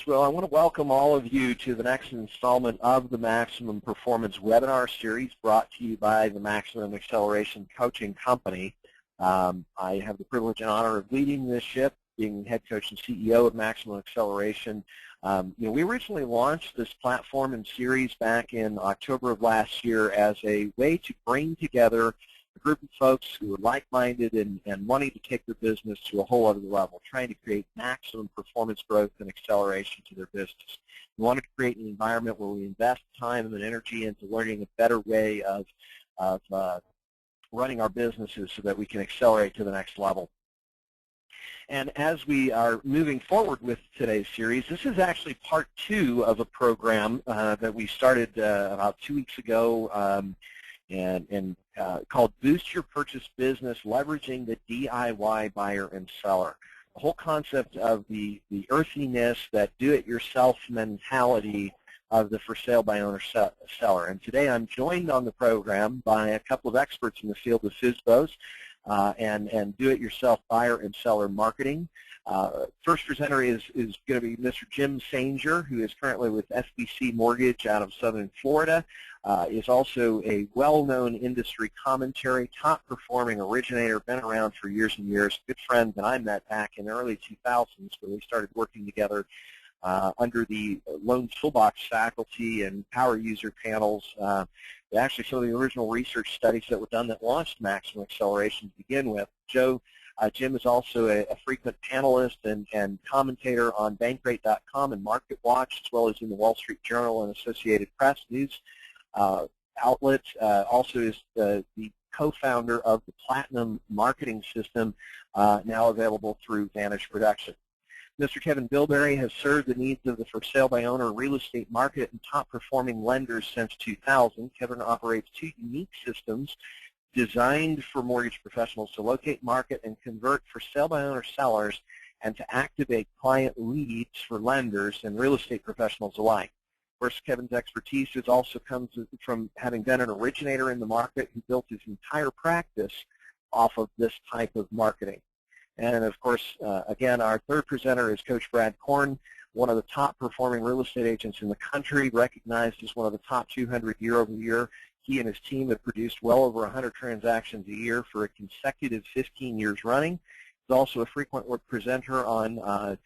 Well, I want to welcome all of you to the next installment of the Maximum Performance webinar series brought to you by the Maximum Acceleration Coaching Company. I have the privilege and honor of leading this ship, being head coach and CEO of Maximum Acceleration. We originally launched this platform and series back in October of last year as a way to bring together a group of folks who are like-minded and wanting to take their business to a whole other level, trying to create maximum performance growth and acceleration to their business. We wanted to create an environment where we invest time and energy into learning a better way of running our businesses so that we can accelerate to the next level. And as we are moving forward with today's series, this is actually part 2 of a program that we started about 2 weeks ago called Boost Your Purchase Business, Leveraging the DIY Buyer and Seller. The whole concept of the earthiness, that do-it-yourself mentality of the for sale by owner seller. And today I'm joined on the program by a couple of experts in the field of FSBOs and do-it-yourself buyer and seller marketing. First presenter is going to be Mr. Jim Sahnger, who is currently with FBC Mortgage out of Southern Florida. Is also a well-known industry commentary, top-performing originator, been around for years and years, good friend that I met back in the early 2000s when we started working together under the Loan Toolbox faculty and power user panels. Actually, some of the original research studies that were done that launched Maximum Acceleration to begin with. Jim is also a frequent panelist and commentator on Bankrate.com and MarketWatch, as well as in the Wall Street Journal and Associated Press news outlet. Also is the co-founder of the Platinum Marketing System, now available through Vantage Production. Mr. Kevin Bilberry has served the needs of the for sale by owner real estate market and top-performing lenders since 2000. Kevin operates 2 unique systems designed for mortgage professionals to locate, market, and convert for sale by owner sellers and to activate client leads for lenders and real estate professionals alike. Of course, Kevin's expertise also comes from having been an originator in the market who built his entire practice off of this type of marketing. And of course, again, our third presenter is Coach Brad Korn, one of the top-performing real estate agents in the country, recognized as one of the top 200 year-over-year. He and his team have produced well over 100 transactions a year for a consecutive 15 years running. He's also a frequent presenter on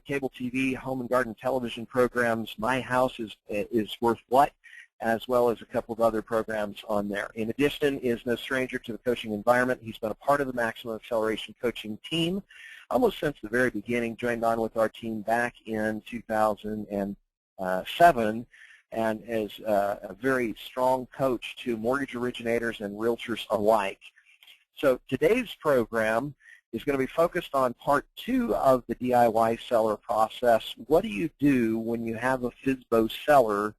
cable TV, home and garden television programs. My House is Worth What, as well as a couple of other programs on there. In addition, is no stranger to the coaching environment. He's been a part of the Maximum Acceleration coaching team almost since the very beginning, joined on with our team back in 2007, and is a very strong coach to mortgage originators and realtors alike. So today's program is going to be focused on part 2 of the DIY seller process. What do you do when you have a FSBO seller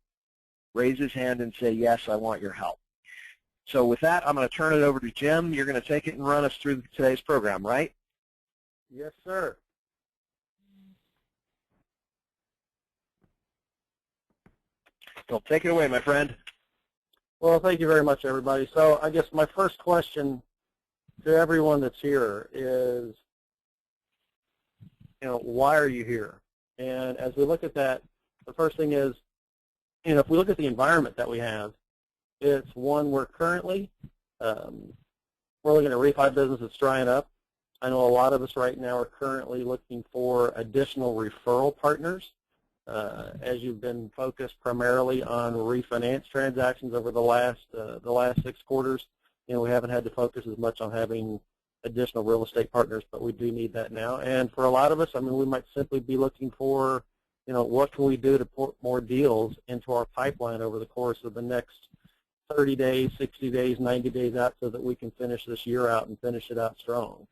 raise his hand and say, yes, I want your help? So with that, I'm going to turn it over to Jim. You're going to take it and run us through today's program, right? Yes, sir. So take it away, my friend. Well, thank you very much, everybody. So I guess my first question to everyone that's here is, why are you here? And as we look at that, the first thing is, if we look at the environment that we have, it's one where currently we're looking at a refi business that's drying up. I know a lot of us right now are currently looking for additional referral partners. As you've been focused primarily on refinance transactions over the last 6 quarters, we haven't had to focus as much on having additional real estate partners, but we do need that now. And for a lot of us, we might simply be looking for, what can we do to put more deals into our pipeline over the course of the next 30 days, 60 days, 90 days out so that we can finish this year out and finish it out strong.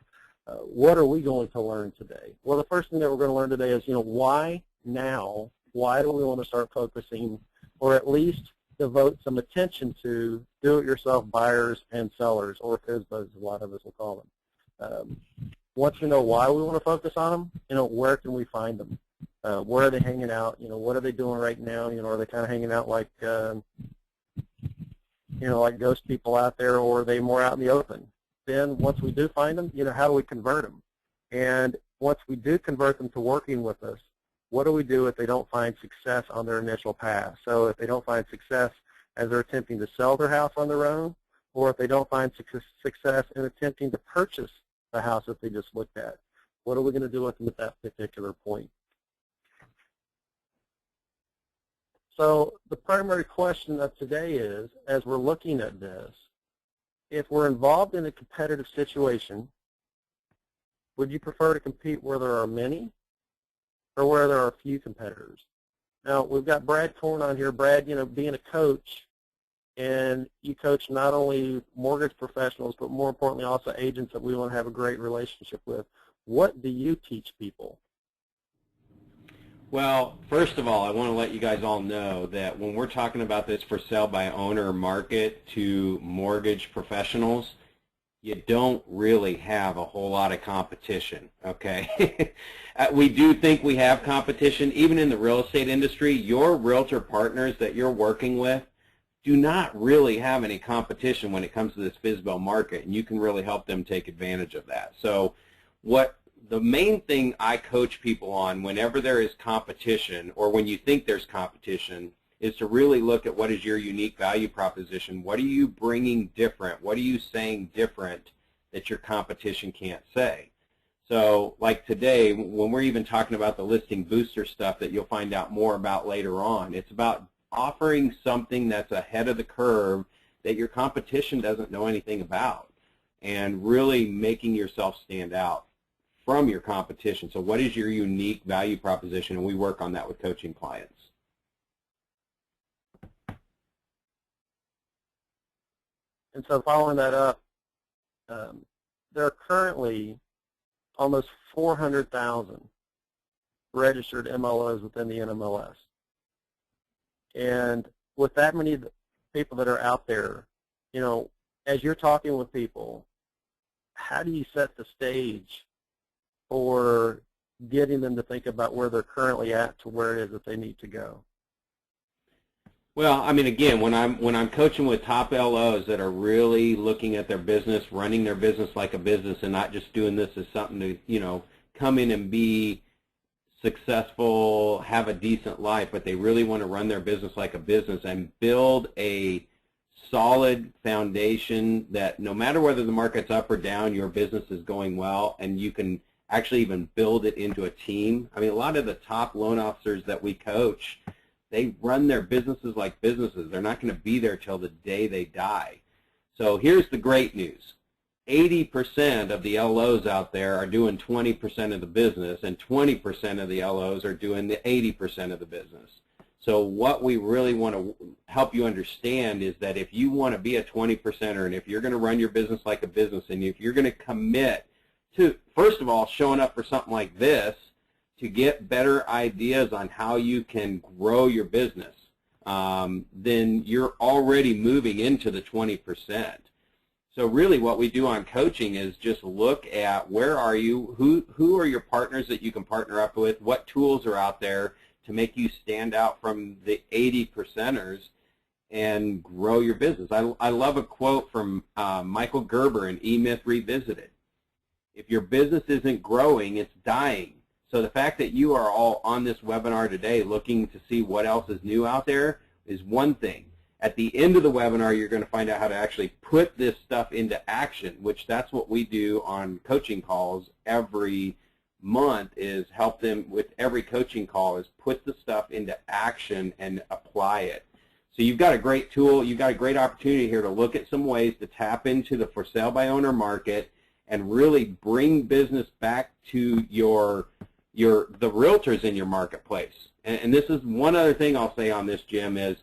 What are we going to learn today? Well, the first thing that we're going to learn today is, why now? Why do we want to start focusing, or at least devote some attention to do-it-yourself buyers and sellers, or FSBOs, a lot of us will call them. Once we know why we want to focus on them, where can we find them? Where are they hanging out? What are they doing right now? Are they kind of hanging out like, like ghost people out there, or are they more out in the open? Then once we do find them, how do we convert them? And once we do convert them to working with us, what do we do if they don't find success on their initial path? So if they don't find success as they're attempting to sell their house on their own, or if they don't find success in attempting to purchase the house that they just looked at, what are we going to do with them at that particular point? So the primary question of today is, as we're looking at this, if we're involved in a competitive situation, would you prefer to compete where there are many or where there are few competitors? Now, we've got Brad Korn on here. Brad, being a coach, and you coach not only mortgage professionals, but more importantly also agents that we want to have a great relationship with. What do you teach people? Well, first of all, I want to let you guys all know that when we're talking about this for sale by owner market to mortgage professionals, you don't really have a whole lot of competition, okay? We do think we have competition. Even in the real estate industry, your realtor partners that you're working with do not really have any competition when it comes to this FSBO market, and you can really help them take advantage of that. So the main thing I coach people on whenever there is competition, or when you think there's competition, is to really look at what is your unique value proposition. What are you bringing different? What are you saying different that your competition can't say? So like today, when we're even talking about the listing booster stuff that you'll find out more about later on, it's about offering something that's ahead of the curve that your competition doesn't know anything about, and really making yourself stand out from your competition. So what is your unique value proposition? And we work on that with coaching clients. And so following that up, there are currently almost 400,000 registered MLOs within the NMLS. And with that many people that are out there, as you're talking with people, how do you set the stage for getting them to think about where they're currently at to where it is that they need to go? Well, I mean, again, when I'm coaching with top LOs that are really looking at their business, running their business like a business, and not just doing this as something to, come in and be successful, have a decent life, but they really want to run their business like a business and build a solid foundation that no matter whether the market's up or down, your business is going well, and you can actually even build it into a team. I mean, a lot of the top loan officers that we coach, they run their businesses like businesses. They're not going to be there till the day they die. So here's the great news. 80% of the LOs out there are doing 20% of the business, and 20% of the LOs are doing the 80% of the business. So what we really want to help you understand is that if you want to be a 20%er, and if you're going to run your business like a business, and if you're going to commit to, first of all, showing up for something like this, to get better ideas on how you can grow your business, then you're already moving into the 20%. So really what we do on coaching is just look at where are you, who are your partners that you can partner up with, what tools are out there to make you stand out from the 80%ers and grow your business. I love a quote from Michael Gerber in E-Myth Revisited. If your business isn't growing, it's dying. So the fact that you are all on this webinar today looking to see what else is new out there is one thing. At the end of the webinar, you're going to find out how to actually put this stuff into action, which that's what we do on coaching calls every month, is help them with every coaching call, is put the stuff into action and apply it. So you've got a great tool. You've got a great opportunity here to look at some ways to tap into the for sale by owner market and really bring business back to the realtors in your marketplace. And this is one other thing I'll say on this, Jim, is,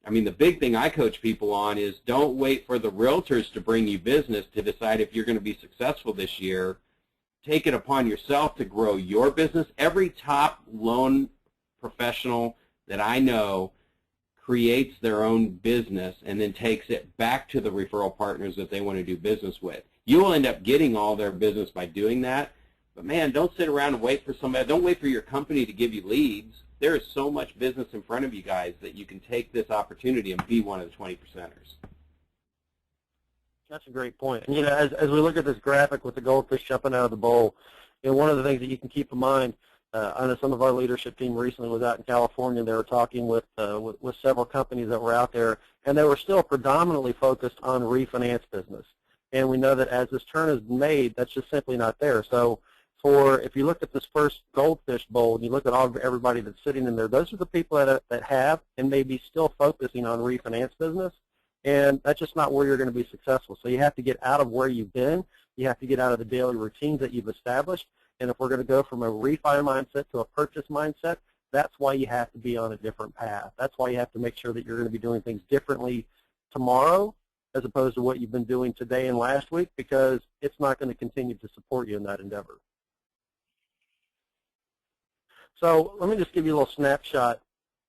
I mean, the big thing I coach people on is don't wait for the realtors to bring you business to decide if you're going to be successful this year. Take it upon yourself to grow your business. Every top loan professional that I know creates their own business and then takes it back to the referral partners that they want to do business with. You will end up getting all their business by doing that. But, man, don't sit around and wait for somebody. Don't wait for your company to give you leads. There is so much business in front of you guys that you can take this opportunity and be one of the 20%ers. That's a great point. And, as we look at this graphic with the goldfish jumping out of the bowl, one of the things that you can keep in mind, I know some of our leadership team recently was out in California. They were talking with several companies that were out there, and they were still predominantly focused on refinance business. And we know that as this turn is made, that's just simply not there. So if you look at this first goldfish bowl and you look at everybody that's sitting in there, those are the people that have and may be still focusing on refinance business, and that's just not where you're going to be successful. So you have to get out of where you've been. You have to get out of the daily routines that you've established. And if we're going to go from a refi mindset to a purchase mindset, that's why you have to be on a different path. That's why you have to make sure that you're going to be doing things differently tomorrow as opposed to what you've been doing today and last week, because it's not going to continue to support you in that endeavor. So let me just give you a little snapshot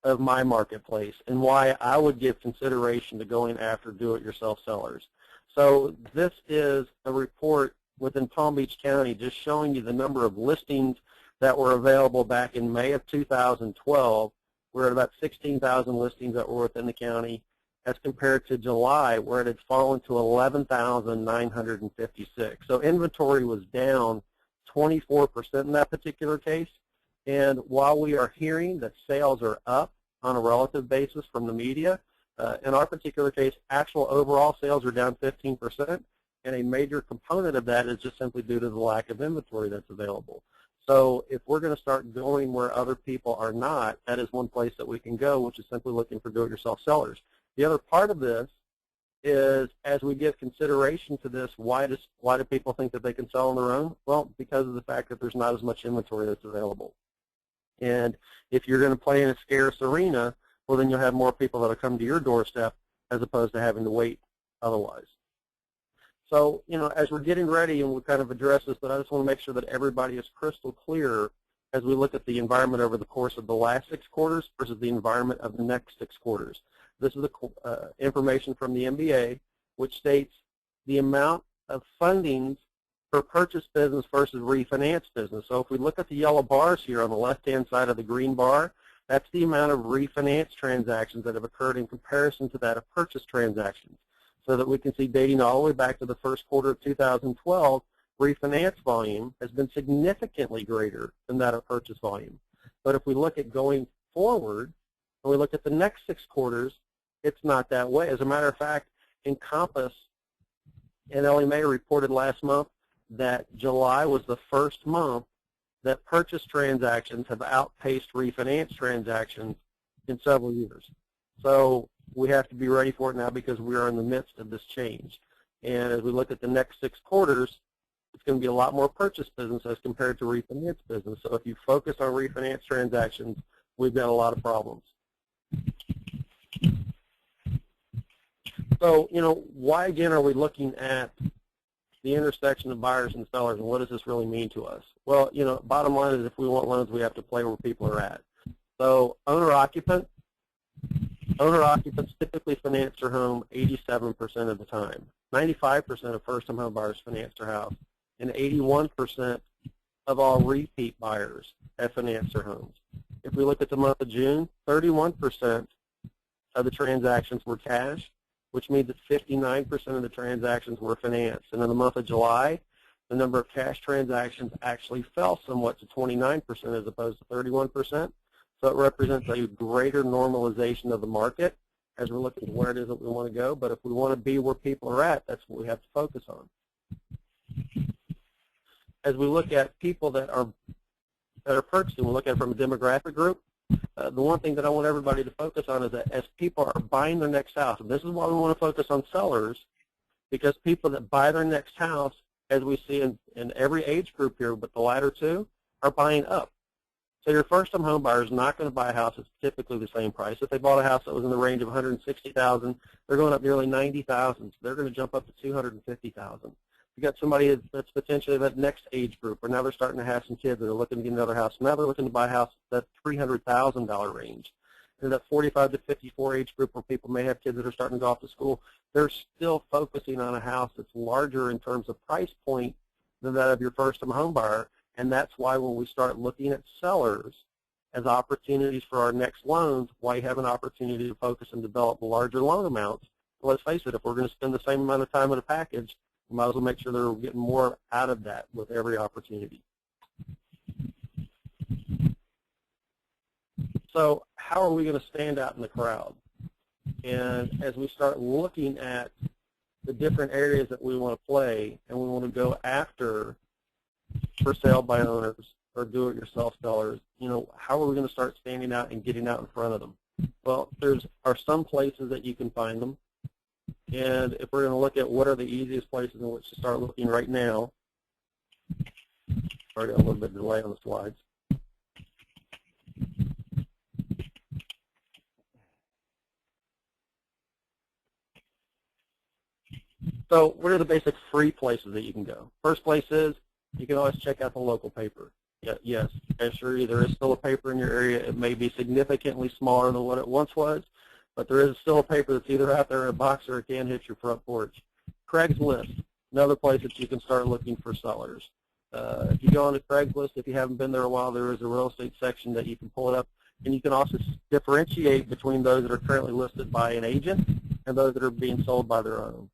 of my marketplace and why I would give consideration to going after do-it-yourself sellers. So this is a report within Palm Beach County just showing you the number of listings that were available back in May of 2012. We're at about 16,000 listings that were within the county, as compared to July, where it had fallen to 11,956. So inventory was down 24% in that particular case. And while we are hearing that sales are up on a relative basis from the media, in our particular case, actual overall sales are down 15%, and a major component of that is just simply due to the lack of inventory that's available. So if we're going to start going where other people are not, that is one place that we can go, which is simply looking for do-it-yourself sellers. The other part of this is, as we give consideration to this, why do people think that they can sell on their own? Well, because of the fact that there's not as much inventory that's available. And if you're going to play in a scarce arena, well, then you'll have more people that will come to your doorstep as opposed to having to wait otherwise. So, as we're getting ready, and we'll kind of address this, but I just want to make sure that everybody is crystal clear as we look at the environment over the course of the last 6 quarters versus the environment of the next 6 quarters. This is the information from the MBA, which states the amount of fundings for purchase business versus refinance business. So if we look at the yellow bars here on the left-hand side of the green bar, that's the amount of refinance transactions that have occurred in comparison to that of purchase transactions, so that we can see dating all the way back to the first quarter of 2012, refinance volume has been significantly greater than that of purchase volume. But if we look at going forward, and we look at the next 6 quarters, it's not that way. As a matter of fact, Encompass and Ellie Mae reported last month that July was the first month that purchase transactions have outpaced refinance transactions in several years. So we have to be ready for it now, because we are in the midst of this change. And as we look at the next 6 quarters, it's going to be a lot more purchase business as compared to refinance business. So if you focus on refinance transactions, we've got a lot of problems. So, why again are we looking at the intersection of buyers and sellers, and what does this really mean to us? Well, bottom line is, if we want loans, we have to play where people are at. So owner-occupants typically finance their home 87% of the time. 95% of first-time home buyers finance their house, and 81% of all repeat buyers have financed their homes. If we look at the month of June, 31% of the transactions were cash, which means that 59% of the transactions were financed. And in the month of July, the number of cash transactions actually fell somewhat to 29% as opposed to 31%. So it represents a greater normalization of the market as we're looking at where it is that we want to go. But if we want to be where people are at, that's what we have to focus on. As we look at people that are purchasing, we look at it from a demographic group. The one thing that I want everybody to focus on is that as people are buying their next house, and this is why we want to focus on sellers, because people that buy their next house, as we see in every age group here, but the latter two, are buying up. So your first-time home buyer is not going to buy a house that's typically the same price. If they bought a house that was in the range of $160,000, they're going up nearly $90,000. So they're going to jump up to $250,000. You got somebody that's potentially that next age group, or now they're starting to have some kids that are looking to get another house. Now they're looking to buy a house at that $300,000 range. And that 45 to 54 age group, where people may have kids that are starting to go off to school, they're still focusing on a house that's larger in terms of price point than that of your first-time home buyer. And that's why when we start looking at sellers as opportunities for our next loans, why you have an opportunity to focus and develop larger loan amounts. Let's face it, if we're going to spend the same amount of time in a package, we might as well make sure that we're getting more out of that with every opportunity. So how are we going to stand out in the crowd? And as we start looking at the different areas that we want to play and we want to go after for sale by owners or do-it-yourself sellers, how are we going to start standing out and getting out in front of them? Well, there are some places that you can find them. And if we're going to look at what are the easiest places in which to start looking right now, sorry, got a little bit of delay on the slides. So what are the basic free places that you can go? First place is you can always check out the local paper. Yes, I assure you there is still a paper in your area. It may be significantly smaller than what it once was, but there is still a paper that's either out there in a box or it can hit your front porch. Craigslist, another place that you can start looking for sellers. If you go on to Craigslist, if you haven't been there a while, there is a real estate section that you can pull it up, and you can also differentiate between those that are currently listed by an agent and those that are being sold by their own.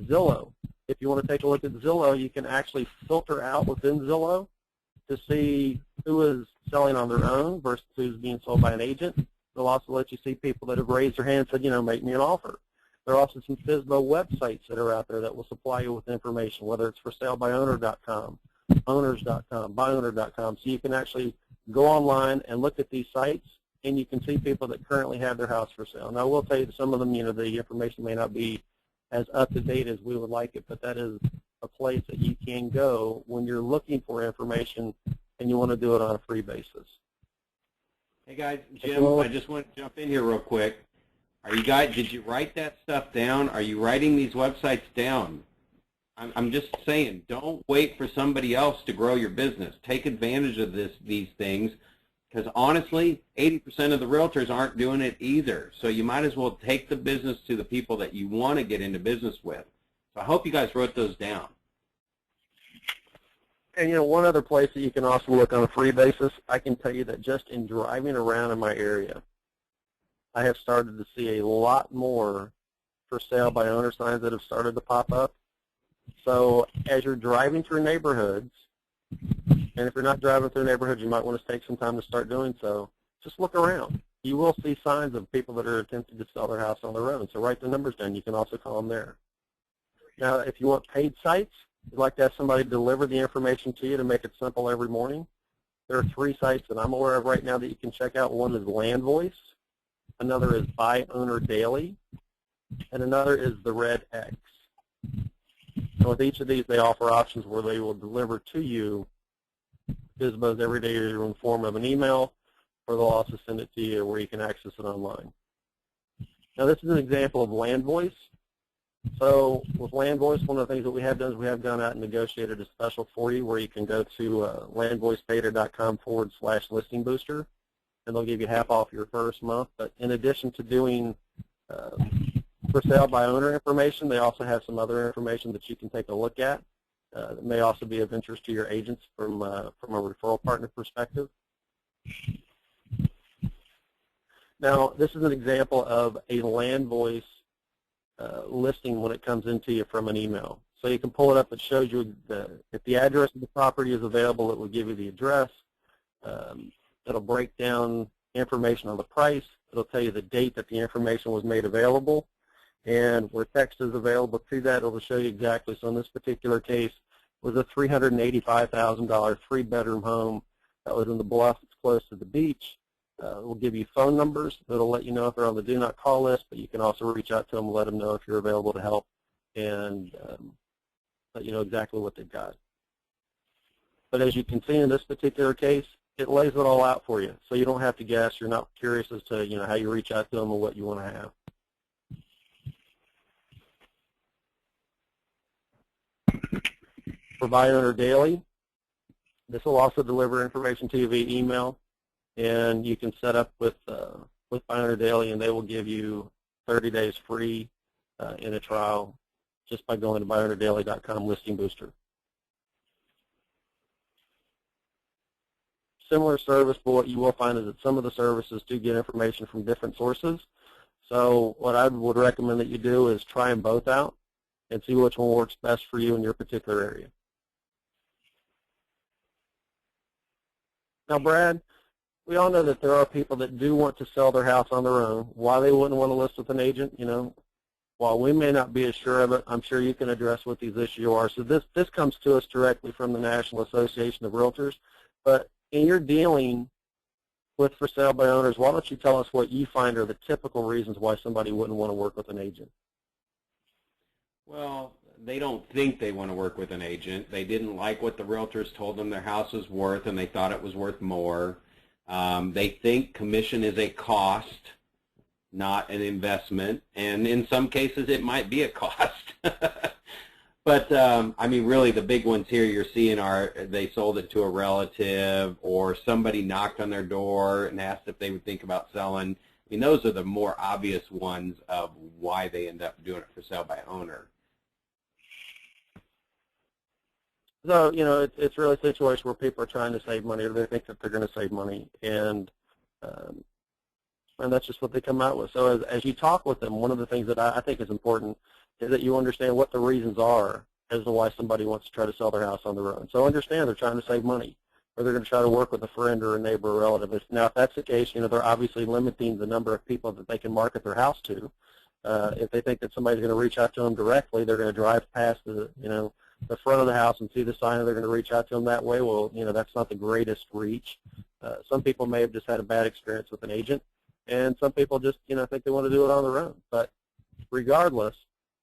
Zillow, if you want to take a look at Zillow, you can actually filter out within Zillow to see who is selling on their own versus who's being sold by an agent. They'll also let you see people that have raised their hand and said, make me an offer. There are also some FSBO websites that are out there that will supply you with information, whether it's for salebyowner.com, owners.com, buyowner.com. So you can actually go online and look at these sites, and you can see people that currently have their house for sale. Now, I will tell you that some of them, the information may not be as up-to-date as we would like it, but that is a place that you can go when you're looking for information and you want to do it on a free basis. Hey guys, Jim, I just want to jump in here real quick. Did you write that stuff down? Are you writing these websites down? I'm just saying, don't wait for somebody else to grow your business. Take advantage of these things, because honestly, 80% of the realtors aren't doing it either. So you might as well take the business to the people that you want to get into business with. So I hope you guys wrote those down. And one other place that you can also look on a free basis, I can tell you that just in driving around in my area, I have started to see a lot more for sale by owner signs that have started to pop up. So as you're driving through neighborhoods, and if you're not driving through neighborhoods, you might want to take some time to start doing so. Just look around. You will see signs of people that are attempting to sell their house on their own. So write the numbers down. You can also call them there. Now, if you want paid sites, you'd like to have somebody deliver the information to you to make it simple every morning, there are 3 sites that I'm aware of right now that you can check out. One is Land Voice, another is Buy Owner Daily, and another is the Red X. So with each of these, they offer options where they will deliver to you FSBOs every day either in the form of an email, or they'll also send it to you where you can access it online. Now, this is an example of Land Voice. So with Land Voice, one of the things that we have done is we have gone out and negotiated a special for you where you can go to landvoicebeta.com/listing booster, and they'll give you half off your first month. But in addition to doing for sale by owner information, they also have some other information that you can take a look at. That may also be of interest to your agents from a referral partner perspective. Now, this is an example of a Land Voice listing when it comes into you from an email. So you can pull it up. It shows you if the address of the property is available, it will give you the address. It'll break down information on the price. It'll tell you the date that the information was made available. And where text is available to that, it'll show you exactly. So in this particular case, it was a $385,000 3-bedroom home that was in the bluff. It's close to the beach. It will give you phone numbers. It'll let you know if they're on the do not call list, but you can also reach out to them and let them know if you're available to help and let you know exactly what they've got. But as you can see in this particular case, it lays it all out for you. So you don't have to guess. You're not curious as to how you reach out to them or what you want to have. For Buy Owner Daily, this will also deliver information to you via email. And you can set up with Buy Owner Daily, and they will give you 30 days free in a trial just by going to buyownerdaily.com listing booster. Similar service, but what you will find is that some of the services do get information from different sources. So what I would recommend that you do is try them both out and see which one works best for you in your particular area. Now, Brad, we all know that there are people that do want to sell their house on their own. Why they wouldn't want to list with an agent, while we may not be as sure of it, I'm sure you can address what these issues are. So this comes to us directly from the National Association of Realtors. But in your dealing with for sale by owners, why don't you tell us what you find are the typical reasons why somebody wouldn't want to work with an agent? Well, they don't think they want to work with an agent. They didn't like what the realtors told them their house was worth, and they thought it was worth more. They think commission is a cost, not an investment, and in some cases it might be a cost. But I mean, really the big ones here you're seeing are they sold it to a relative, or somebody knocked on their door and asked if they would think about selling. I mean, those are the more obvious ones of why they end up doing it for sale by owner. So, it's really a situation where people are trying to save money, or they think that they're going to save money, and that's just what they come out with. So as you talk with them, one of the things that I think is important is that you understand what the reasons are as to why somebody wants to try to sell their house on their own. So understand they're trying to save money, or they're going to try to work with a friend or a neighbor or relative. Now, if that's the case, they're obviously limiting the number of people that they can market their house to. If they think that somebody's going to reach out to them directly, they're going to drive past the front of the house and see the sign, and they're going to reach out to them that way. Well, that's not the greatest reach. Some people may have just had a bad experience with an agent, and some people just, think they want to do it on their own. But regardless,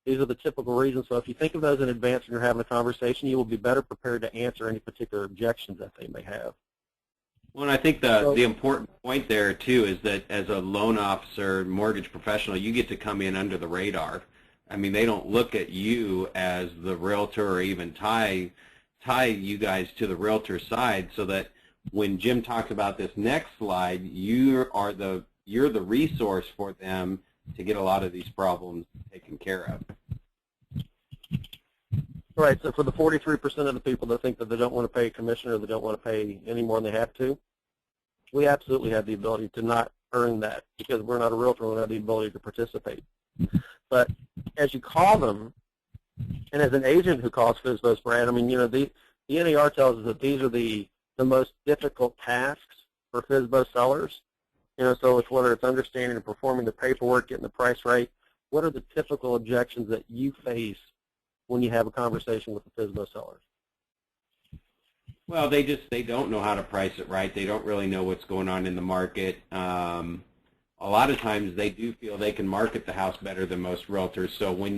these are the typical reasons. So if you think of those in advance when you're having a conversation, you will be better prepared to answer any particular objections that they may have. Well, and I think the important point there, too, is that as a loan officer, mortgage professional, you get to come in under the radar. I mean, they don't look at you as the realtor or even tie you guys to the realtor side, so that when Jim talks about this next slide, you're the resource for them to get a lot of these problems taken care of. Right. So for the 43% of the people that think that they don't want to pay a commission, or they don't want to pay any more than they have to, we absolutely have the ability to not earn that, because we're not a realtor. We don't have the ability to participate. But as you call them, and as an agent who calls FSBO's brand, I mean, the NAR tells us that these are the most difficult tasks for FSBO sellers. So it's whether it's understanding and performing the paperwork, getting the price right. What are the typical objections that you face when you have a conversation with the FSBO sellers? Well, they don't know how to price it right. They don't really know what's going on in the market. A lot of times they do feel they can market the house better than most realtors. So when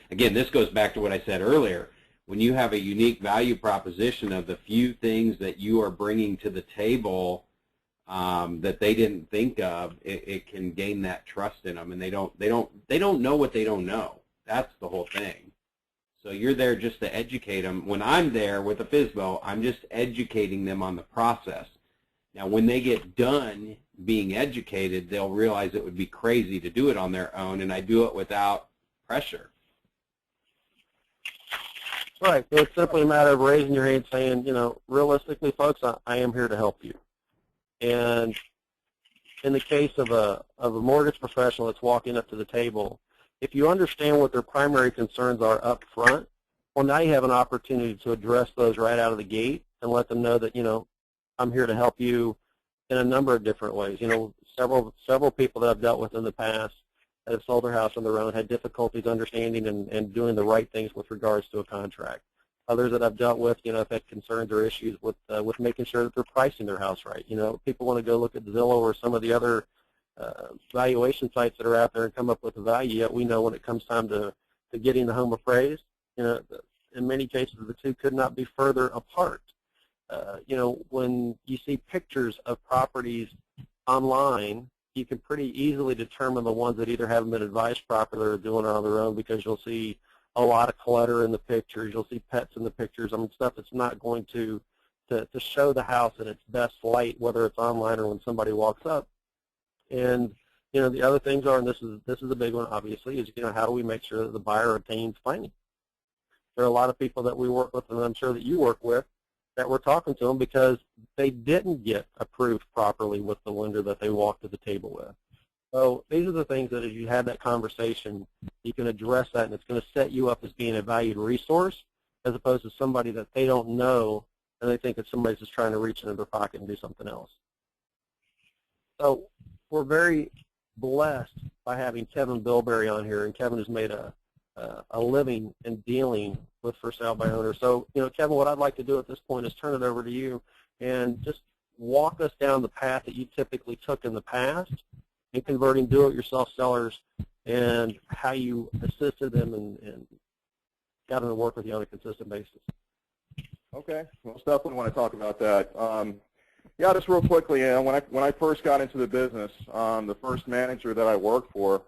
again, this goes back to what I said earlier, when you have a unique value proposition of the few things that you are bringing to the table that they didn't think of, it can gain that trust in them, and they don't know what they don't know. That's the whole thing. So you're there just to educate them. When I'm there with a FSBO, I'm just educating them on the process. Now, when they get done being educated, they'll realize it would be crazy to do it on their own, and I do it without pressure. Right. So it's simply a matter of raising your hand, saying, realistically, folks, I am here to help you. And in the case of a mortgage professional that's walking up to the table, if you understand what their primary concerns are up front, well, now you have an opportunity to address those right out of the gate and let them know that, I'm here to help you in a number of different ways. Several people that I've dealt with in the past that have sold their house on their own had difficulties understanding and doing the right things with regards to a contract. Others that I've dealt with, have had concerns or issues with making sure that they're pricing their house right. People want to go look at Zillow or some of the other valuation sites that are out there and come up with a value, yet we know when it comes time to getting the home appraised, in many cases the two could not be further apart. When you see pictures of properties online, you can pretty easily determine the ones that either haven't been advised properly or doing it on their own, because you'll see a lot of clutter in the pictures. You'll see pets in the pictures. I mean, stuff that's not going to show the house in its best light, whether it's online or when somebody walks up. And the other things are, and this is a big one, obviously, is how do we make sure that the buyer obtains financing? There are a lot of people that we work with, and I'm sure that you work with, that we're talking to them because they didn't get approved properly with the lender that they walked to the table with. So these are the things that as you have that conversation, you can address that, and it's going to set you up as being a valued resource as opposed to somebody that they don't know and they think that somebody's just trying to reach into their pocket and do something else. So we're very blessed by having Kevin Bilberry on here, and Kevin has made a living in dealing with for sale by owners. So, Kevin, what I'd like to do at this point is turn it over to you and just walk us down the path that you typically took in the past in converting do-it-yourself sellers and how you assisted them and got them to work with you on a consistent basis. Okay, well, definitely want to talk about that. Yeah, just real quickly, when I first got into the business, the first manager that I worked for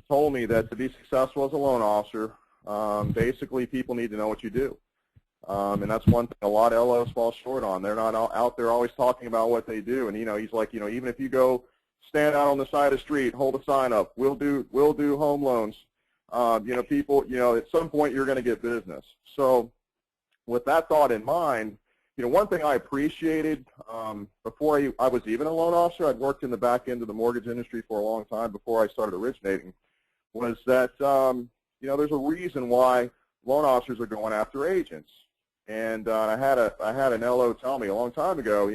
told me that to be successful as a loan officer, basically people need to know what you do. And that's one thing a lot of LOs fall short on. They're not out there always talking about what they do. And, he's like, even if you go stand out on the side of the street, hold a sign up, we'll do home loans. People, at some point you're going to get business. So with that thought in mind, one thing I appreciated before I was even a loan officer, I'd worked in the back end of the mortgage industry for a long time before I started originating, was that, there's a reason why loan officers are going after agents. And I had an LO tell me a long time ago,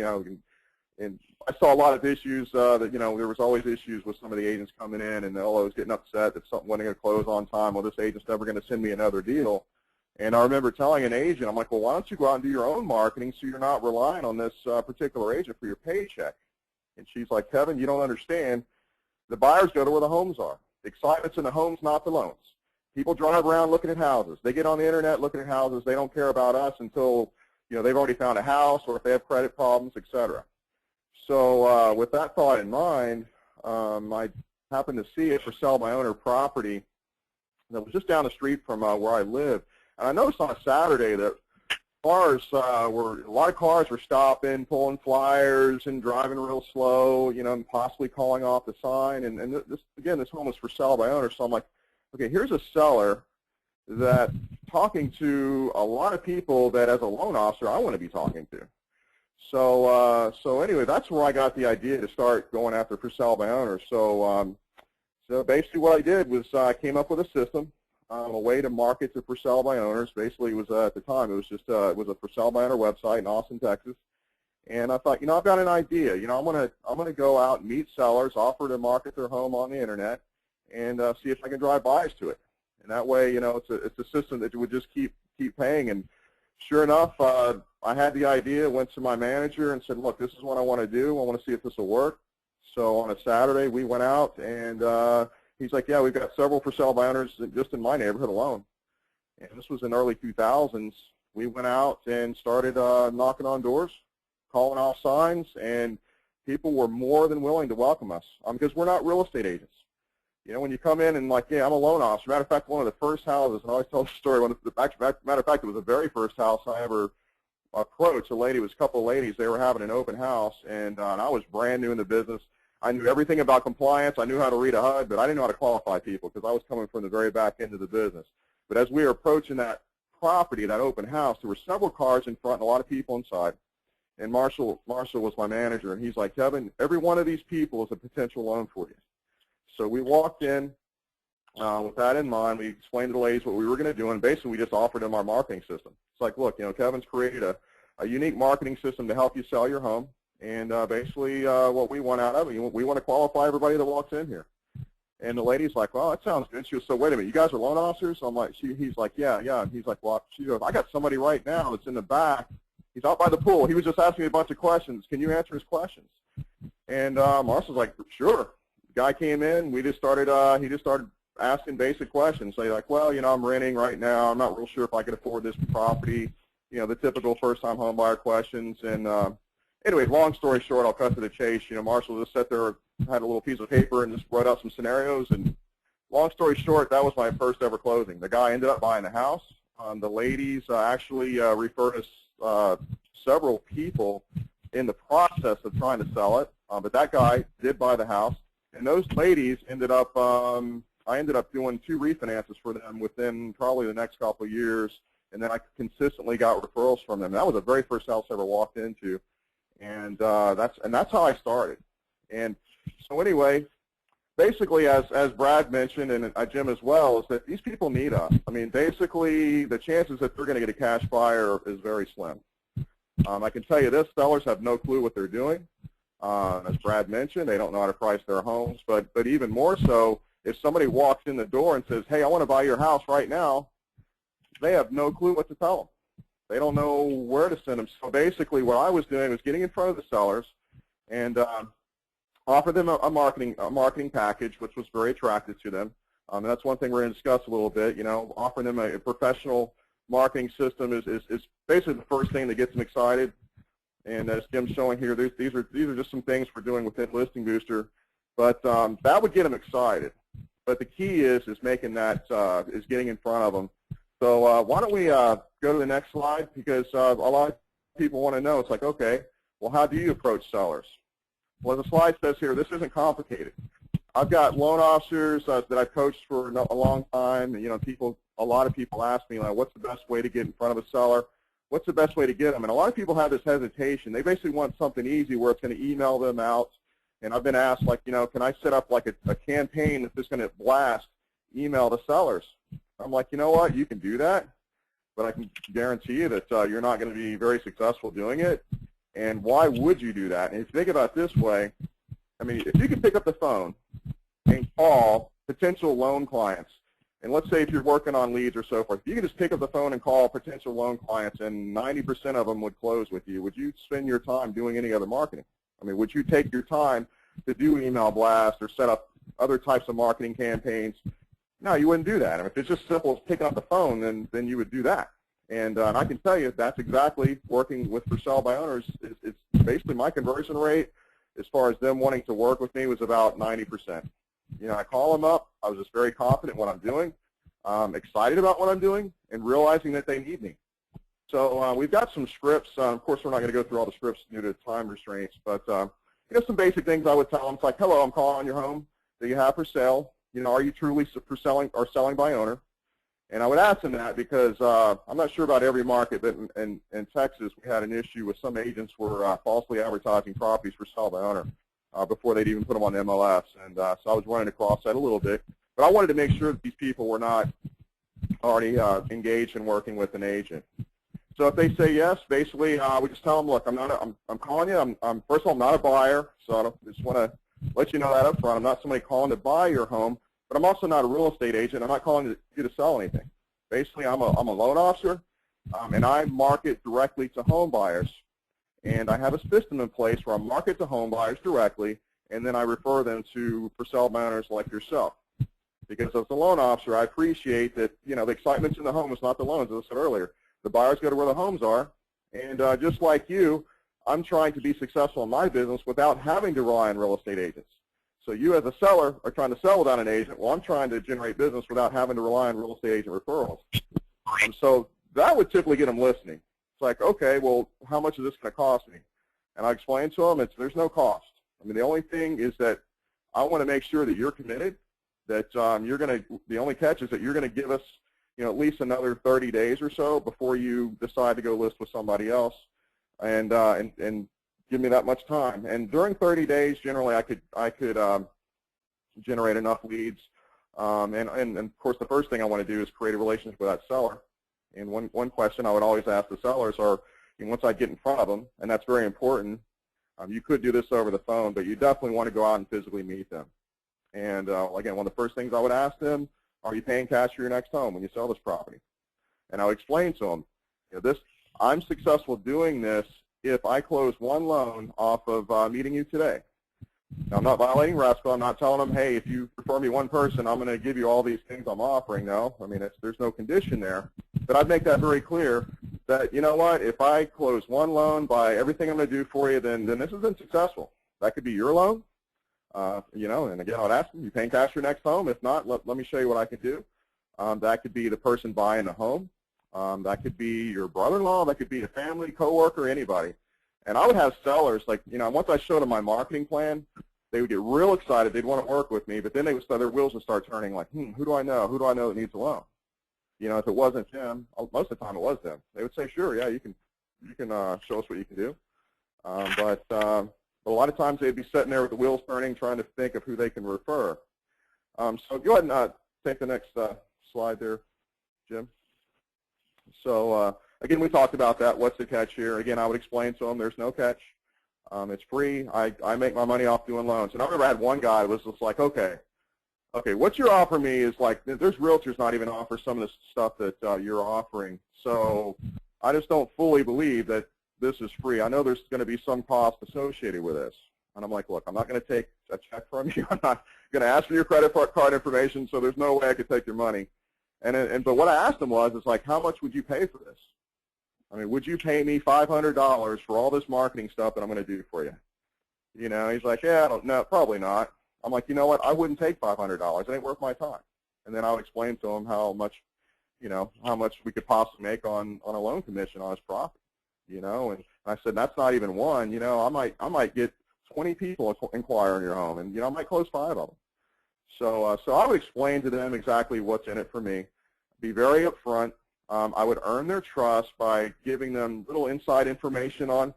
and I saw a lot of issues that, there was always issues with some of the agents coming in and the LOs getting upset that something wasn't going to close on time. Well, this agent's never going to send me another deal. And I remember telling an agent, I'm like, well, why don't you go out and do your own marketing so you're not relying on this particular agent for your paycheck? And she's like, Kevin, you don't understand. The buyers go to where the homes are. The excitement's in the homes, not the loans. People drive around looking at houses. They get on the internet looking at houses. They don't care about us until, they've already found a house or if they have credit problems, et cetera. So with that thought in mind, I happened to see a for sale by owner property that was just down the street from where I live. And I noticed on a Saturday that a lot of cars were stopping, pulling flyers and driving real slow, and possibly calling off the sign. And this home was for sale by owner. So I'm like, okay, here's a seller that talking to a lot of people that as a loan officer I want to be talking to. So anyway, that's where I got the idea to start going after for sale by owner. So basically what I did was I came up with a system, a way to market to for sale by owners. Basically, it was at the time it was just it was a for sale by owner website in Austin, Texas. And I thought, I've got an idea. I'm gonna go out and meet sellers, offer to market their home on the internet, and see if I can drive buyers to it. And that way, it's a system that would just keep paying. And sure enough, I had the idea, went to my manager and said, look, this is what I want to do. I want to see if this will work. So on a Saturday, we went out, and he's like, yeah, we've got several for sale by owners just in my neighborhood alone. And this was in early 2000s. We went out and started knocking on doors, calling off signs, and people were more than willing to welcome us because we're not real estate agents. When you come in and like, yeah, I'm a loan officer. Matter of fact, one of the first houses, and I always tell the story, matter of fact, it was the very first house I ever approached. It was a couple of ladies. They were having an open house, and I was brand new in the business. I knew everything about compliance. I knew how to read a HUD, but I didn't know how to qualify people because I was coming from the very back end of the business. But as we were approaching that property, that open house, there were several cars in front and a lot of people inside. And Marshall was my manager, and he's like, Kevin, every one of these people is a potential loan for you. So we walked in with that in mind. We explained to the ladies what we were going to do, and basically we just offered them our marketing system. It's like, look, Kevin's created a unique marketing system to help you sell your home, and basically what we want out of it, we want to qualify everybody that walks in here. And the lady's like, well, that sounds good. She goes, so wait a minute, you guys are loan officers? I'm like, he's like, yeah. And he's like, well, she goes, I got somebody right now that's in the back. He's out by the pool. He was just asking me a bunch of questions. Can you answer his questions? And Marshall's like, sure. Guy came in, he just started asking basic questions. So he's like, well, I'm renting right now. I'm not real sure if I can afford this property. The typical first-time home buyer questions. And anyway, long story short, I'll cut to the chase. Marshall just sat there, had a little piece of paper, and just wrote out some scenarios. And long story short, that was my first ever closing. The guy ended up buying the house. The ladies actually referred us several people in the process of trying to sell it. But that guy did buy the house. And those ladies ended up, I ended up doing 2 refinances for them within probably the next couple of years, and then I consistently got referrals from them. That was the very first house I ever walked into, and that's how I started. And so anyway, basically, as Brad mentioned, and Jim as well, is that these people need us. I mean, basically, the chances that they're going to get a cash buyer is very slim. I can tell you this, sellers have no clue what they're doing. As Brad mentioned, they don't know how to price their homes, but even more so, if somebody walks in the door and says, hey, I want to buy your house right now, they have no clue what to tell them. They don't know where to send them. So basically what I was doing was getting in front of the sellers and offer them a marketing package, which was very attractive to them. And that's one thing we're going to discuss a little bit. You know, offering them a professional marketing system is basically the first thing that gets them excited. And as Jim's showing here, these are just some things we're doing within Listing Booster. But that would get them excited. But the key is making that, is getting in front of them. So why don't we go to the next slide, because a lot of people want to know. It's like, okay, well, how do you approach sellers? Well, the slide says here, this isn't complicated. I've got loan officers that I've coached for a long time. And, you know, a lot of people ask me, like, what's the best way to get in front of a seller? What's the best way to get them? And a lot of people have this hesitation. They basically want something easy where it's going to email them out. And I've been asked, like, you know, can I set up like a campaign that's just going to blast email to sellers? I'm like, you know what, you can do that, but I can guarantee you that you're not going to be very successful doing it. And why would you do that? And if you think about it this way, I mean, if you can pick up the phone and call potential loan clients, and let's say if you're working on leads or so forth, if you can just pick up the phone and call potential loan clients and 90% of them would close with you, would you spend your time doing any other marketing? I mean, would you take your time to do email blasts or set up other types of marketing campaigns? No, you wouldn't do that. I mean, if it's just simple as picking up the phone, then you would do that. And I can tell you that's exactly working with for sale by owners. It's basically my conversion rate as far as them wanting to work with me was about 90%. You know, I call them up. I was just very confident in what I'm doing, excited about what I'm doing, and realizing that they need me. So we've got some scripts. Of course, we're not going to go through all the scripts due to time restraints, but you know, some basic things I would tell them. It's like, hello, I'm calling on your home that you have for sale. You know, are you truly for selling or selling by owner? And I would ask them that because I'm not sure about every market, but in Texas we had an issue with some agents were falsely advertising properties for sale by owner before they'd even put them on the MLS. And so I was running across that a little bit. But I wanted to make sure that these people were not already engaged in working with an agent. So if they say yes, basically we just tell them, look, I'm calling you. I'm first of all, I'm not a buyer, so I just want to let you know that up front. I'm not somebody calling to buy your home. But I'm also not a real estate agent. I'm not calling you to sell anything. Basically, I'm a loan officer, and I market directly to home buyers. And I have a system in place where I market to home buyers directly, and then I refer them to for sale by owners like yourself. Because as a loan officer, I appreciate that, you know, the excitement's in the home is not the loans, as I said earlier. The buyers go to where the homes are. And just like you, I'm trying to be successful in my business without having to rely on real estate agents. So you as a seller are trying to sell without an agent. Well, I'm trying to generate business without having to rely on real estate agent referrals. And so that would typically get them listening. It's like, okay, well, how much is this going to cost me? And I explain to them, there's no cost. I mean, the only thing is that I want to make sure that you're committed, that the only catch is that you're going to give us, you know, at least another 30 days or so before you decide to go list with somebody else. And give me that much time. And during 30 days, generally, I could generate enough leads. And of course, the first thing I want to do is create a relationship with that seller. And one question I would always ask the sellers are, once I get in front of them, and that's very important, you could do this over the phone, but you definitely want to go out and physically meet them. And again, one of the first things I would ask them, are you paying cash for your next home when you sell this property? And I would explain to them, you know, I'm successful doing this if I close one loan off of meeting you today. Now, I'm not violating RESPA. I'm not telling them, hey, if you refer me one person, I'm going to give you all these things I'm offering. No, I mean, there's no condition there. But I'd make that very clear that, you know what, if I close one loan, buy everything I'm going to do for you, then this has been successful. That could be your loan. You know, and again, I would ask them, you paying cash for your next home? If not, let me show you what I can do. That could be the person buying the home. That could be your brother-in-law. That could be a family, coworker, anybody. And I would have sellers, like, you know, once I showed them my marketing plan, they would get real excited. They'd want to work with me, but then their wheels would start turning like, who do I know? Who do I know that needs a loan? You know, if it wasn't them, most of the time it was them. They would say, sure, yeah, you can show us what you can do. But a lot of times they'd be sitting there with the wheels turning, trying to think of who they can refer. So go ahead and take the next slide there, Jim. So again, we talked about that. What's the catch here? Again, I would explain to them there's no catch. It's free. I make my money off doing loans. And I remember I had one guy who was just like, okay, what you're offering me is like, there's realtors not even offer some of the stuff that you're offering. So I just don't fully believe that this is free. I know there's going to be some cost associated with this. And I'm like, look, I'm not going to take a check from you. I'm not going to ask for your credit card information, so there's no way I could take your money. But what I asked him was, it's like, how much would you pay for this? I mean, would you pay me $500 for all this marketing stuff that I'm going to do for you? You know, he's like, yeah, I don't know, probably not. I'm like, you know what, I wouldn't take $500. It ain't worth my time. And then I would explain to him how much, you know, how much we could possibly make on a loan commission on his property. You know, and I said, that's not even one. You know, I might get 20 people inquire on your home, and, you know, I might close 5 of them. So I would explain to them exactly what's in it for me, be very upfront. I would earn their trust by giving them little inside information on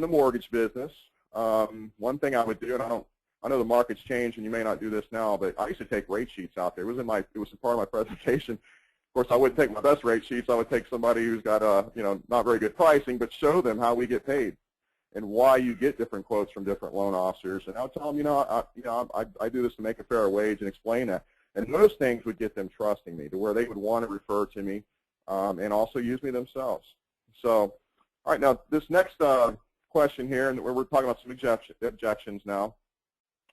the mortgage business. One thing I would do, and I know the market's changed, and you may not do this now, but I used to take rate sheets out there. It was a part of my presentation. Of course, I wouldn't take my best rate sheets. I would take somebody who's got you know, not very good pricing, but show them how we get paid and why you get different quotes from different loan officers. And I would tell them, you know, I do this to make a fair wage, and explain that. And those things would get them trusting me to where they would want to refer to me and also use me themselves. So, all right, now this next question here, and we're talking about some objections now.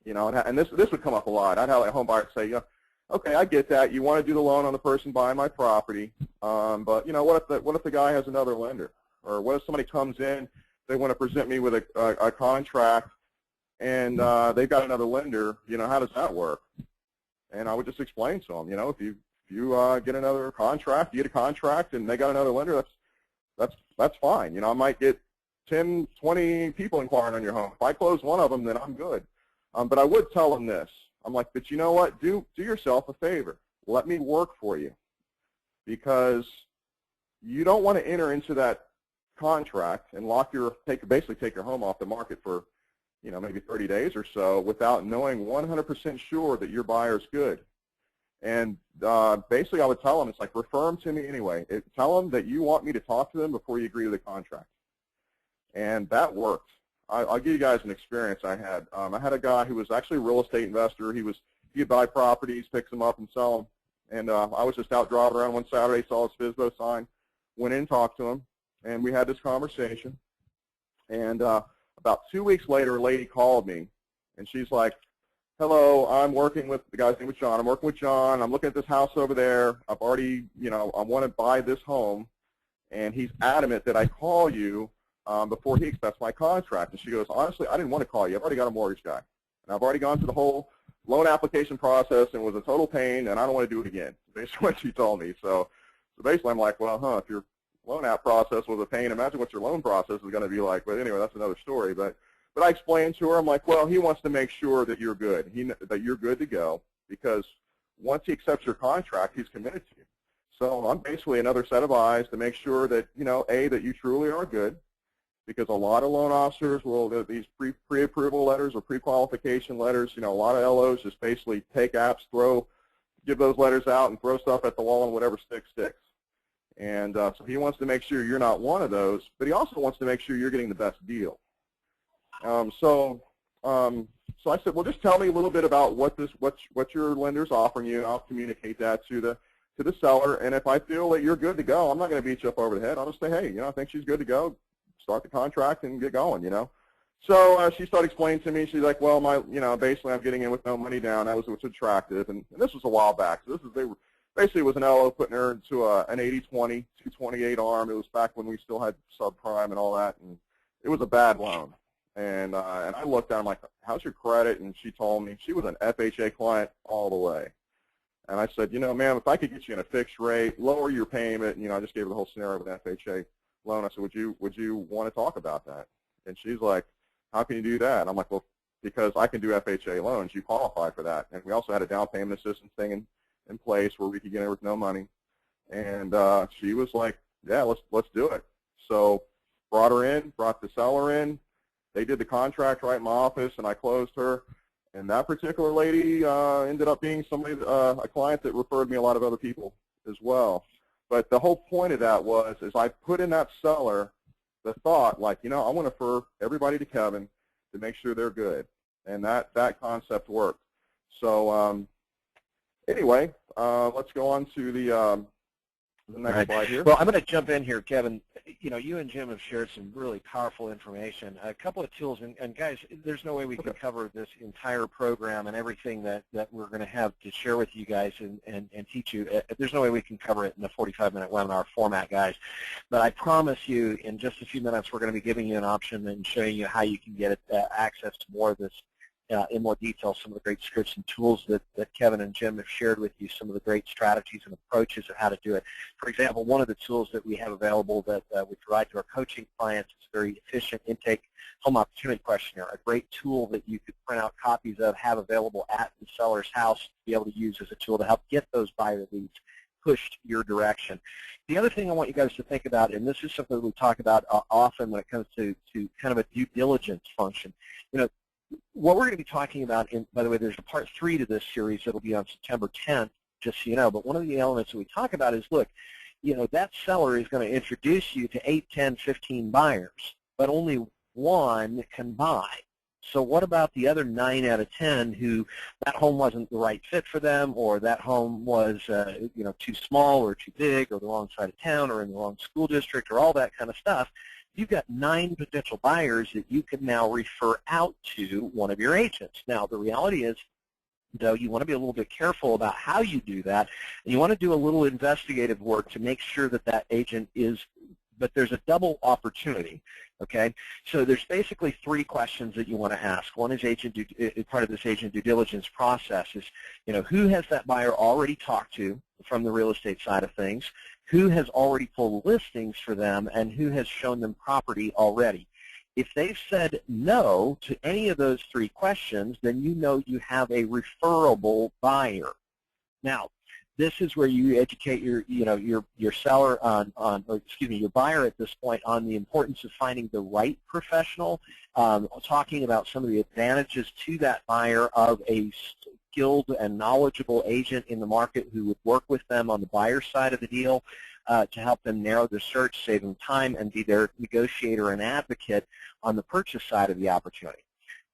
You know, and this would come up a lot. I'd have a home buyer say, yeah, okay, I get that. You want to do the loan on the person buying my property, but you know, what if the guy has another lender, or what if somebody comes in, they want to present me with a contract, and they've got another lender? You know, how does that work? And I would just explain to them, you know, if you get another contract, you get a contract, and they got another lender, that's fine. You know, I might get 10, 20 people inquiring on your home. If I close one of them, then I'm good. But I would tell them this. I'm like, but you know what? Do yourself a favor. Let me work for you, because you don't want to enter into that contract and basically take your home off the market for, you know, maybe 30 days or so without knowing 100% sure that your buyer's good. And basically, I would tell them, it's like, refer them to me anyway. Tell them that you want me to talk to them before you agree to the contract. And that worked. I'll give you guys an experience I had. I had a guy who was actually a real estate investor. He'd buy properties, fix them up, and sell them. And I was just out driving around one Saturday, saw his FSBO sign, went in and talked to him, and we had this conversation. And about 2 weeks later, a lady called me, and she's like, hello, I'm working with, the guy's name was John. I'm working with John. I'm looking at this house over there. I've already, you know, I want to buy this home, and he's adamant that I call you before he accepts my contract. And she goes, honestly, I didn't want to call you. I've already got a mortgage guy. And I've already gone through the whole loan application process, and it was a total pain, and I don't want to do it again. Basically what she told me. So basically I'm like, well, if your loan app process was a pain, imagine what your loan process is going to be like. But anyway, that's another story. But I explained to her, I'm like, well, he wants to make sure that you're good, that you're good to go, because once he accepts your contract, he's committed to you. So I'm basically another set of eyes to make sure that, you know, A, that you truly are good, because a lot of loan officers will, these pre-approval letters or pre-qualification letters, you know, a lot of LOs just basically take apps, give those letters out and throw stuff at the wall, and whatever sticks. And so he wants to make sure you're not one of those, but he also wants to make sure you're getting the best deal. So I said, well, just tell me a little bit about what your lender's offering you, and I'll communicate that to the seller. And if I feel that you're good to go, I'm not going to beat you up over the head. I'll just say, hey, you know, I think she's good to go. Start the contract and get going, you know. So she started explaining to me. She's like, well, basically I'm getting in with no money down. That was what's attractive. And this was a while back. So basically it was an LO putting her into an 80-20, 228 arm. It was back when we still had subprime and all that, and it was a bad loan. And I looked at her, I'm like, how's your credit? And she told me she was an FHA client all the way. And I said, you know, ma'am, if I could get you in a fixed rate, lower your payment, and, you know, I just gave her the whole scenario with an FHA loan. I said, would you want to talk about that? And she's like, how can you do that? And I'm like, well, because I can do FHA loans. You qualify for that. And we also had a down payment assistance thing in place where we could get her with no money. And she was like, yeah, let's do it. So brought the seller in. They did the contract right in my office, and I closed her. And that particular lady ended up being a client that referred me a lot of other people as well. But the whole point of that is I put in that seller the thought, like, you know, I want to refer everybody to Kevin to make sure they're good, and that concept worked. So anyway, let's go on to the next slide here. Well, I'm going to jump in here, Kevin. You know, you and Jim have shared some really powerful information. A couple of tools, and guys, there's no way we can cover this entire program and everything that we're going to have to share with you guys and teach you. There's no way we can cover it in a 45-minute webinar format, guys. But I promise you, in just a few minutes, we're going to be giving you an option and showing you how you can get access to more of this in more detail, some of the great scripts and tools that Kevin and Jim have shared with you, some of the great strategies and approaches of how to do it. For example, one of the tools that we have available that we provide to our coaching clients is a very efficient intake home opportunity questionnaire, a great tool that you could print out copies of, have available at the seller's house to be able to use as a tool to help get those buyer leads pushed your direction. The other thing I want you guys to think about, and this is something that we talk about often when it comes to kind of a due diligence function, you know, what we're going to be talking about, by the way, there's a part 3 to this series that will be on September 10th, just so you know, but one of the elements that we talk about is, look, you know, that seller is going to introduce you to 8, 10, 15 buyers, but only one can buy. So what about the other 9 out of 10 who that home wasn't the right fit for them, or that home was, you know, too small or too big, or the wrong side of town, or in the wrong school district, or all that kind of stuff? You've got 9 potential buyers that you can now refer out to one of your agents. Now, the reality is, though, you want to be a little bit careful about how you do that, and you want to do a little investigative work to make sure that that agent is, but there's a double opportunity, okay? So there's basically 3 questions that you want to ask. One is part of this agent due diligence process is, you know, who has that buyer already talked to from the real estate side of things? Who has already pulled listings for them, and who has shown them property already? If they've said no to any of those 3 questions, then you know you have a referable buyer. Now, this is where you educate your seller your buyer at this point on the importance of finding the right professional, talking about some of the advantages to that buyer of a skilled and knowledgeable agent in the market who would work with them on the buyer side of the deal to help them narrow their search, save them time, and be their negotiator and advocate on the purchase side of the opportunity.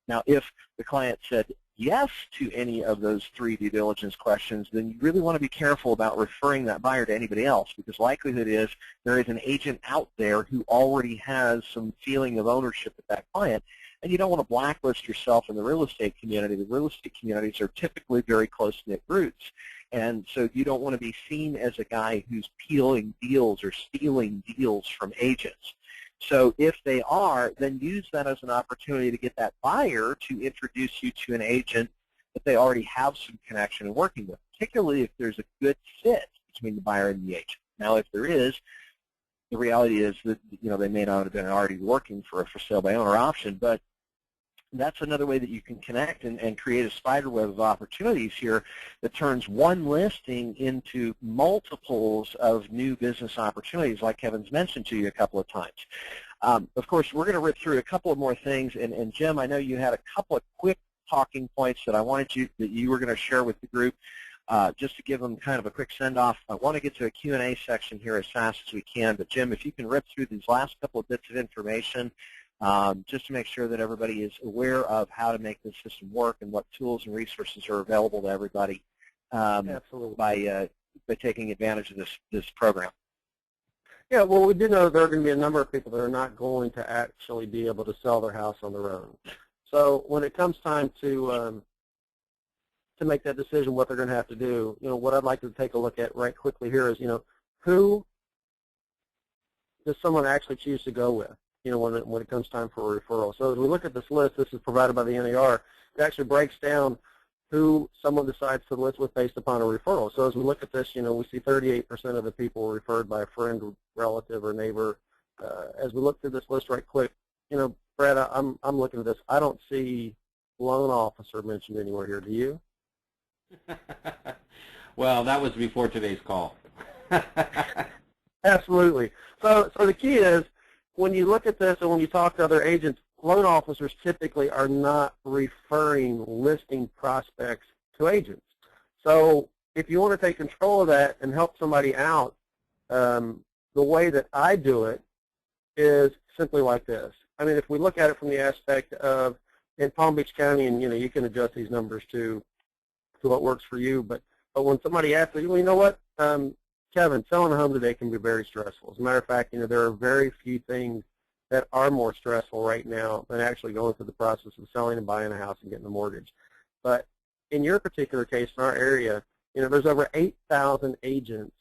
Now, if the client said yes to any of those 3 due diligence questions, then you really want to be careful about referring that buyer to anybody else, because likelihood is there is an agent out there who already has some feeling of ownership with that client, and you don't want to blacklist yourself in the real estate community. The real estate communities are typically very close-knit groups, and so you don't want to be seen as a guy who's peeling deals or stealing deals from agents. So if they are, then use that as an opportunity to get that buyer to introduce you to an agent that they already have some connection and working with, particularly if there's a good fit between the buyer and the agent. Now, if there is, the reality is that, you know, they may not have been already working for a for sale by owner option, but that's another way that you can connect and create a spider web of opportunities here that turns one listing into multiples of new business opportunities, like Kevin's mentioned to you a couple of times. Of course, we're going to rip through a couple of more things, and Jim, I know you had a couple of quick talking points that I wanted that you were going to share with the group. Just to give them kind of a quick send-off, I want to get to a Q&A section here as fast as we can, but Jim, if you can rip through these last couple of bits of information, just to make sure that everybody is aware of how to make this system work and what tools and resources are available to everybody by taking advantage of this program. Yeah, well, we do know there are going to be a number of people that are not going to actually be able to sell their house on their own. So when it comes time to make that decision, what they're going to have to do, you know, what I'd like to take a look at right quickly here is, you know, who does someone actually choose to go with, you know, when it comes time for a referral. So as we look at this list, this is provided by the NAR, it actually breaks down who someone decides to list with based upon a referral. So as we look at this, you know, we see 38% of the people were referred by a friend, relative, or neighbor. As we look through this list right quick, you know, Brad, I'm looking at this. I don't see loan officer mentioned anywhere here. Do you? Well, that was before today's call. Absolutely. So the key is, when you look at this and when you talk to other agents, loan officers typically are not referring listing prospects to agents. So if you want to take control of that and help somebody out, the way that I do it is simply like this. I mean, if we look at it from the aspect of in Palm Beach County, and you can adjust these numbers to what works for you, but when somebody asks you, well, you know what, Kevin, selling a home today can be very stressful. As a matter of fact, there are very few things that are more stressful right now than actually going through the process of selling and buying a house and getting a mortgage. But in your particular case, in our area, there's over 8,000 agents,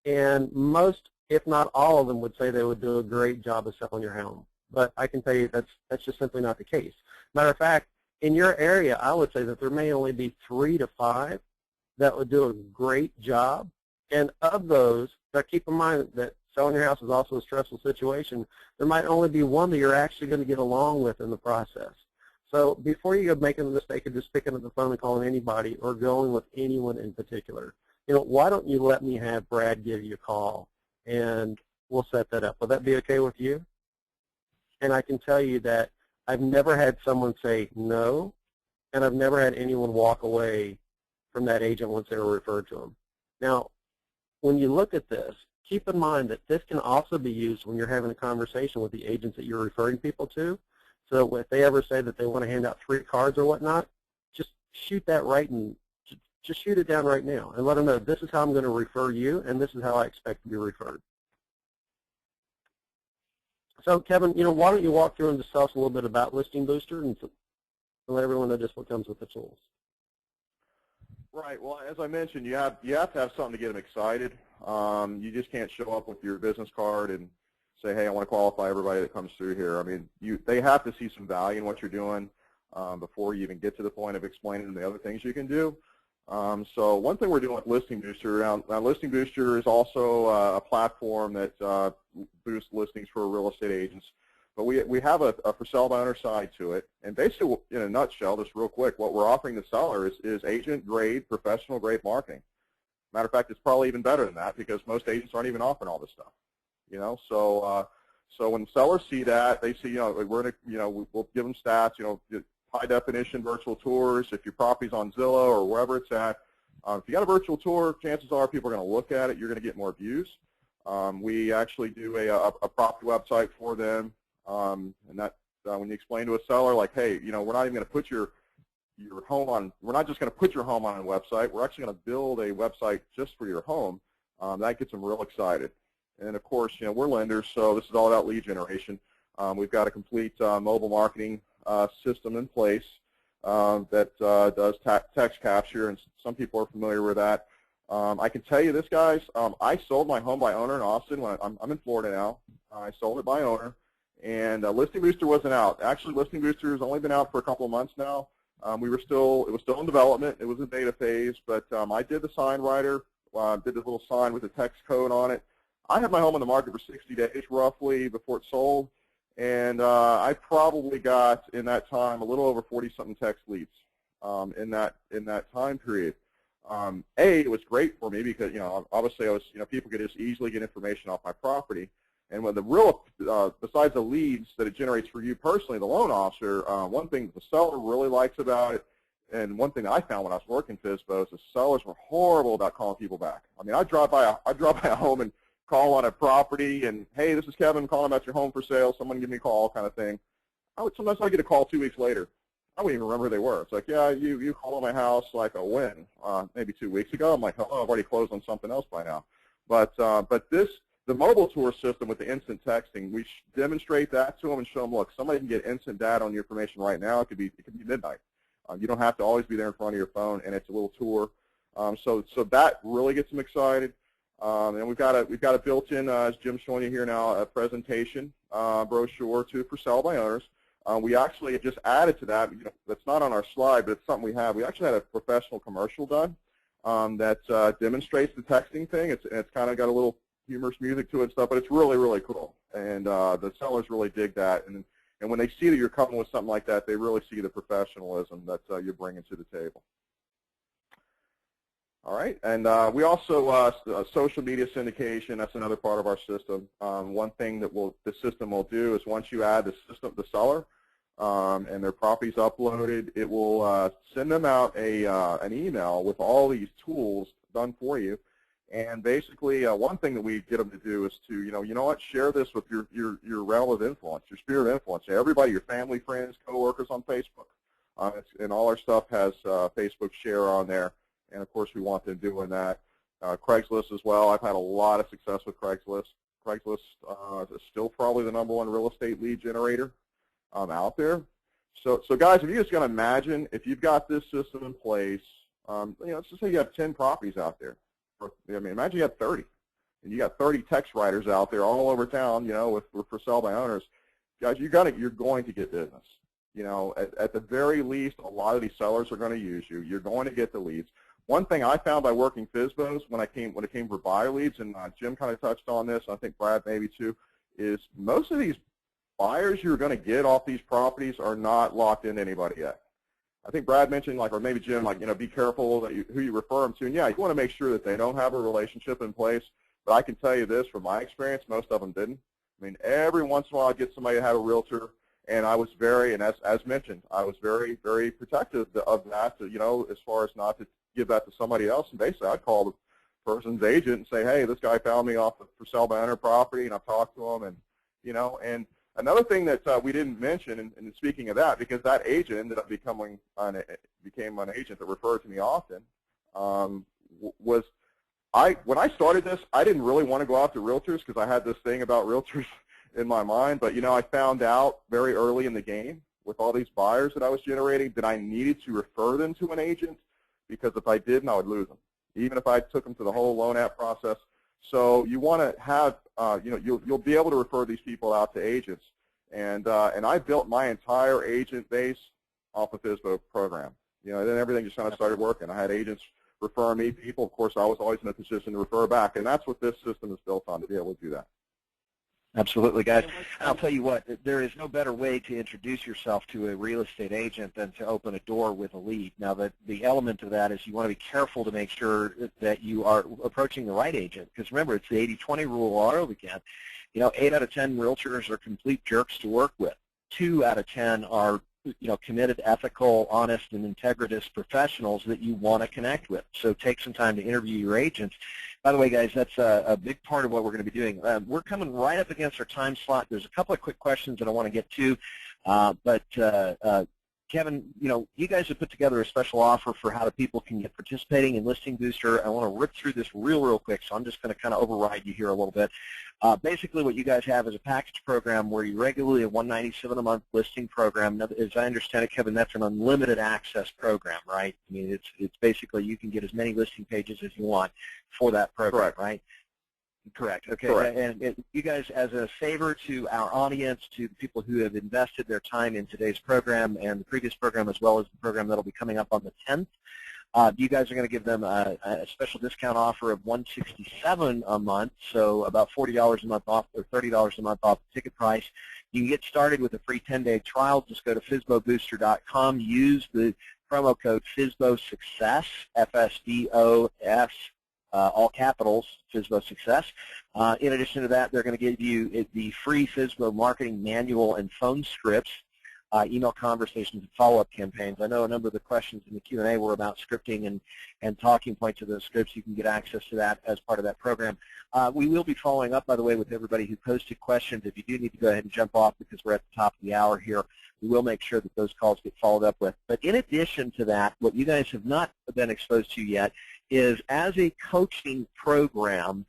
and most, if not all of them, would say they would do a great job of selling your home. But I can tell you that's just simply not the case. Matter of fact, in your area, I would say that there may only be 3 to 5 that would do a great job. And of those, now keep in mind that selling your house is also a stressful situation. There might only be 1 that you're actually going to get along with in the process. So before you go making the mistake of just picking up the phone and calling anybody or going with anyone in particular, why don't you let me have Brad give you a call, and we'll set that up. Will that be okay with you? And I can tell you that I've never had someone say no, and I've never had anyone walk away from that agent once they were referred to them. Now, when you look at this, keep in mind that this can also be used when you're having a conversation with the agents that you're referring people to. So if they ever say that they want to hand out 3 cards or whatnot, just shoot that just shoot it down right now and let them know this is how I'm going to refer you, and this is how I expect to be referred. So Kevin, why don't you walk through and just tell us a little bit about Listing Booster and let everyone know just what comes with the tools. Right. Well, as I mentioned, you have to have something to get them excited. You just can't show up with your business card and say, hey, I want to qualify everybody that comes through here. I mean, they have to see some value in what you're doing before you even get to the point of explaining the other things you can do. So one thing we're doing with Listing Booster, now Listing Booster is also a platform that boosts listings for real estate agents. But we have a for sale by owner side to it. And basically, in a nutshell, just real quick, what we're offering the seller is agent-grade, professional-grade marketing. Matter of fact, it's probably even better than that because most agents aren't even offering all this stuff. So when sellers see that, they see, we're gonna, we'll give them stats, high definition virtual tours. If your property's on Zillow or wherever it's at, if you got a virtual tour, chances are people are going to look at it. You're going to get more views. We actually do a property website for them, and that when you explain to a seller, like, hey, we're not even going to put your home on. We're not just going to put your home on a website. We're actually going to build a website just for your home. That gets them real excited. And of course, we're lenders, so this is all about lead generation. We've got a complete mobile marketing system in place that does text capture, and some people are familiar with that. I can tell you this, guys. I sold my home by owner in Austin. I'm in Florida now. I sold it by owner, and Listing Booster wasn't out. Actually, Listing Booster has only been out for a couple of months now. It was still in development. It was in beta phase, but I did the sign writer, did this little sign with a text code on it. I had my home on the market for 60 days roughly before it sold, and I probably got in that time a little over 40-something text leads in that time period. It was great for me because obviously I was people could just easily get information off my property, and when the real besides the leads that it generates for you personally, the loan officer, one thing that the seller really likes about it, and one thing that I found when I was working FSBO is the sellers were horrible about calling people back. I mean, I'd drive by a home and call on a property and, hey, this is Kevin calling about your home for sale. Someone give me a call, kind of thing. Sometimes I get a call 2 weeks later. I wouldn't even remember who they were. It's like, yeah, you called on my house like a when? Maybe 2 weeks ago. I'm like, oh, I've already closed on something else by now. But the mobile tour system with the instant texting, we demonstrate that to them and show them, look, somebody can get instant data on your information right now. It could be midnight. You don't have to always be there in front of your phone, and it's a little tour. So that really gets them excited. And we've got a built-in, as Jim's showing you here now, a presentation brochure too for sale by owners. We actually just added to that. That's not on our slide, but it's something we have. We actually had a professional commercial done that demonstrates the texting thing. It's kind of got a little humorous music to it and stuff, but it's really, really cool. And the sellers really dig that. And when they see that you're coming with something like that, they really see the professionalism that you're bringing to the table. All right, and we also social media syndication. That's another part of our system. One thing that the system will do is once you add the seller, and their property's uploaded, it will send them out an email with all these tools done for you, And basically, one thing that we get them to do is to, you know what, share this with your realm of influence, your sphere of influence. Everybody, your family, friends, coworkers on Facebook. And all our stuff has Facebook share on there. And of course, we want them doing that. Craigslist as well. I've had a lot of success with Craigslist. Craigslist is still probably the #1 real estate lead generator out there. So guys, if you just gonna imagine, if you've got this system in place, let's just say you have 10 properties out there. I mean, imagine you have 30, and you got 30 text writers out there all over town, with for sale by owners. Guys, you're going to get business. At the very least, a lot of these sellers are going to use you. You're going to get the leads. One thing I found by working FSBOs when it came for buyer leads, and Jim kind of touched on this, I think Brad maybe too, is most of these buyers you're going to get off these properties are not locked into anybody yet. I think Brad mentioned, or maybe Jim, be careful that who you refer them to. And yeah, you want to make sure that they don't have a relationship in place. But I can tell you this, from my experience, most of them didn't. I mean, every once in a while I'd get somebody that had a realtor, and I was as mentioned, I was very, very protective of that, as far as not to give that to somebody else. And basically I'd call the person's agent and say, hey, this guy found me off of for sale by owner property, and I've talked to him, and, and another thing that we didn't mention, and speaking of that, because that agent ended up became an agent that referred to me often, was when I started this, I didn't really want to go out to realtors because I had this thing about realtors in my mind. But, I found out very early in the game with all these buyers that I was generating that I needed to refer them to an agent, because if I didn't, I would lose them, even if I took them to the whole loan app process. So you want to have, you'll be able to refer these people out to agents. And I built my entire agent base off of FSBO program. And then everything just kind of started working. I had agents refer me people. Of course, I was always in a position to refer back. And that's what this system is built on, to be able to do that. Absolutely, guys. I'll tell you what, there is no better way to introduce yourself to a real estate agent than to open a door with a lead. Now, the element of that is you want to be careful to make sure that you are approaching the right agent, because remember, it's the 80-20 rule all over again. 8 out of 10 realtors are complete jerks to work with. 2 out of 10 are committed, ethical, honest, and integritous professionals that you want to connect with. So take some time to interview your agents. By the way, guys, that's a big part of what we're going to be doing. We're coming right up against our time slot. There's a couple of quick questions that I want to get to. But Kevin, you guys have put together a special offer for how the people can get participating in Listing Booster. I want to rip through this real quick, so I'm just going to kind of override you here a little bit. Basically, what you guys have is a package program where you regularly have $197 a month listing program. Now, as I understand it, Kevin, that's an unlimited access program, right? I mean, it's basically you can get as many listing pages as you want for that program, Correct. right? Correct. Okay. Correct. And you guys, as a favor to our audience, to the people who have invested their time in today's program and the previous program, as well as the program that will be coming up on the 10th, you guys are going to give them a special discount offer of $167 a month, so about $40 a month off, or $30 a month off the ticket price. You can get started with a free 10-day trial. Just go to FSBOBooster.com. Use the promo code FSBOSuccess, FSBOS. All capitals, FSBO Success. In addition to that, they're going to give you the free FSBO marketing manual and phone scripts, email conversations, and follow-up campaigns. I know a number of the questions in the Q&A were about scripting and talking points of those scripts. You can get access to that as part of that program. We will be following up, by the way, with everybody who posted questions. If you do need to go ahead and jump off because we're at the top of the hour here, we will make sure that those calls get followed up with. But in addition to that, what you guys have not been exposed to yet is, as a coaching program,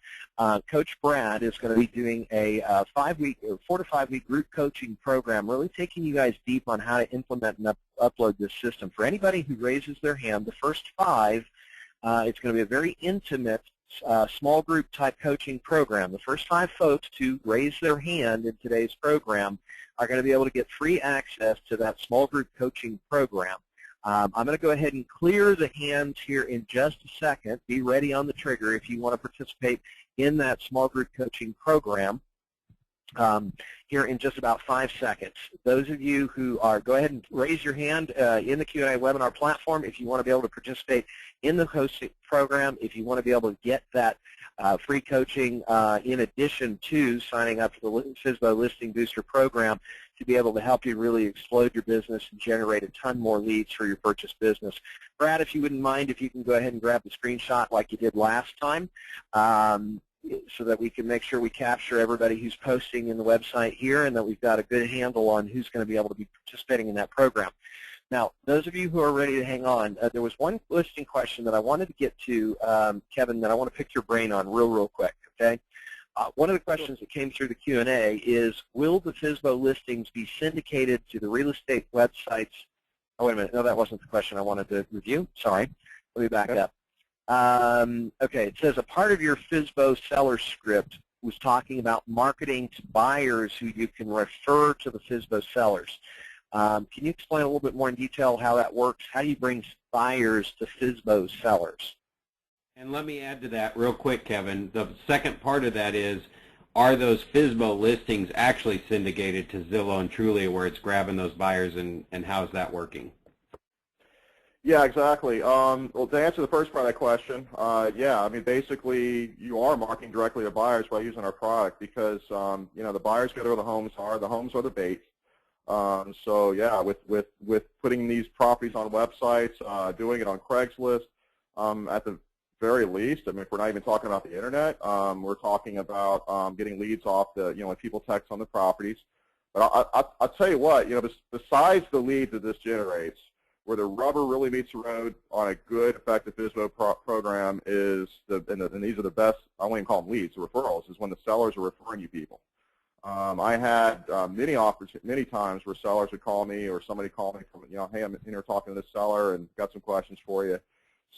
Coach Brad is going to be doing a 4 to 5 week group coaching program, really taking you guys deep on how to implement and upload this system. For anybody who raises their hand, the first 5, it's going to be a very intimate small group type coaching program. The first 5 folks to raise their hand in today's program are going to be able to get free access to that small group coaching program. I'm going to go ahead and clear the hands here in just a second. Be ready on the trigger if you want to participate in that small group coaching program. here in just about 5 seconds. Those of you who are, go ahead and raise your hand in the Q&A webinar platform if you want to be able to participate in the hosting program, if you want to be able to get that free coaching in addition to signing up for the FSBO Listing Booster program to be able to help you really explode your business and generate a ton more leads for your purchase business. Brad, if you wouldn't mind, if you can go ahead and grab the screenshot like you did last time, so that we can make sure we capture everybody who's posting in the website here and that we've got a good handle on who's going to be able to be participating in that program. Now, those of you who are ready to hang on, there was one listing question that I wanted to get to, Kevin, that I want to pick your brain on real quick, okay? One of the questions that came through the Q&A is, will the FSBO listings be syndicated to the real estate websites? Oh, wait a minute. No, that wasn't the question I wanted to review. Sorry. Let me back up. Okay, it says a part of your FSBO seller script was talking about marketing to buyers who you can refer to the FSBO sellers. Can you explain a little bit more in detail how that works? How do you bring buyers to FSBO sellers? And let me add to that real quick, Kevin. The second part of that is, are those FSBO listings actually syndicated to Zillow and Trulia where it's grabbing those buyers, and how's that working? Yeah, exactly. Well, to answer the first part of that question, yeah, I mean, basically, you are marketing directly to buyers by using our product because, you know, the buyers go to where the homes are the bait. So, yeah, with putting these properties on websites, doing it on Craigslist, at the very least, I mean, if we're not even talking about the internet, we're talking about getting leads off the, you know, when people text on the properties. But I'll tell you what, you know, besides the leads that this generates, where the rubber really meets the road on a good, effective FSBO program is, and these are the best, I won't even call them leads, referrals, is when the sellers are referring you people. I had many times where sellers would call me or somebody call me from, you know, hey, I'm in here talking to this seller and got some questions for you.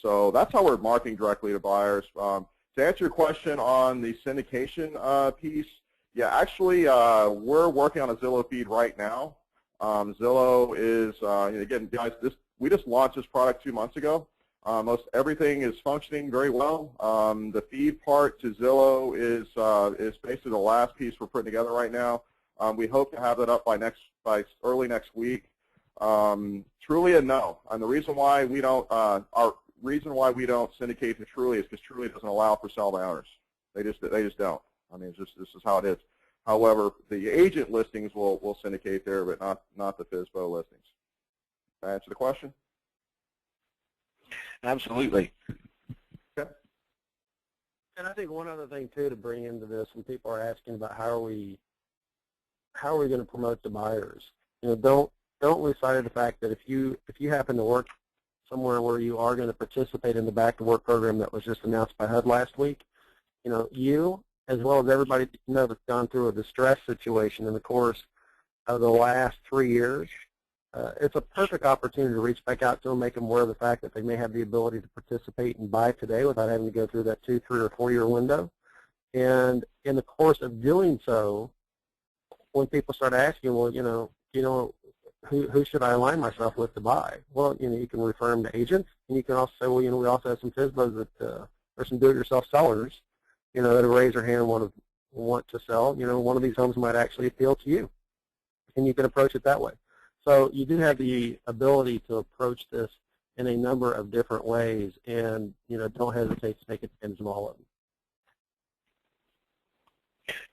So that's how we're marketing directly to buyers. To answer your question on the syndication piece, yeah, actually we're working on a Zillow feed right now. Zillow is, again, guys, we just launched this product 2 months ago. Most everything is functioning very well. The feed part to Zillow is basically the last piece we're putting together right now. We hope to have that up by early next week. Trulia, no. And the reason why we don't, syndicate to Trulia is because Trulia doesn't allow for sell by owners. They just don't. I mean, this is how it is. However, the agent listings will syndicate there, but not the FSBO listings. Can I answer the question? Absolutely. Okay. And I think one other thing too to bring into this, when people are asking about how are we going to promote the buyers, you know, don't lose sight of the fact that if you happen to work somewhere where you are going to participate in the back to work program that was just announced by HUD last week, you know, you as well as everybody that you know that's gone through a distress situation in the course of the last 3 years, it's a perfect opportunity to reach back out to them, make them aware of the fact that they may have the ability to participate and buy today without having to go through that 2, 3, or 4 year window. And in the course of doing so, when people start asking, well, you know, who should I align myself with to buy? Well, you know, you can refer them to agents, and you can also say, well, you know, we also have some FSBOs that or some do-it-yourself sellers, you know, that raise their hand and want to sell. You know, one of these homes might actually appeal to you, and you can approach it that way. So you do have the ability to approach this in a number of different ways, and, you know, don't hesitate to take advantage of all of them.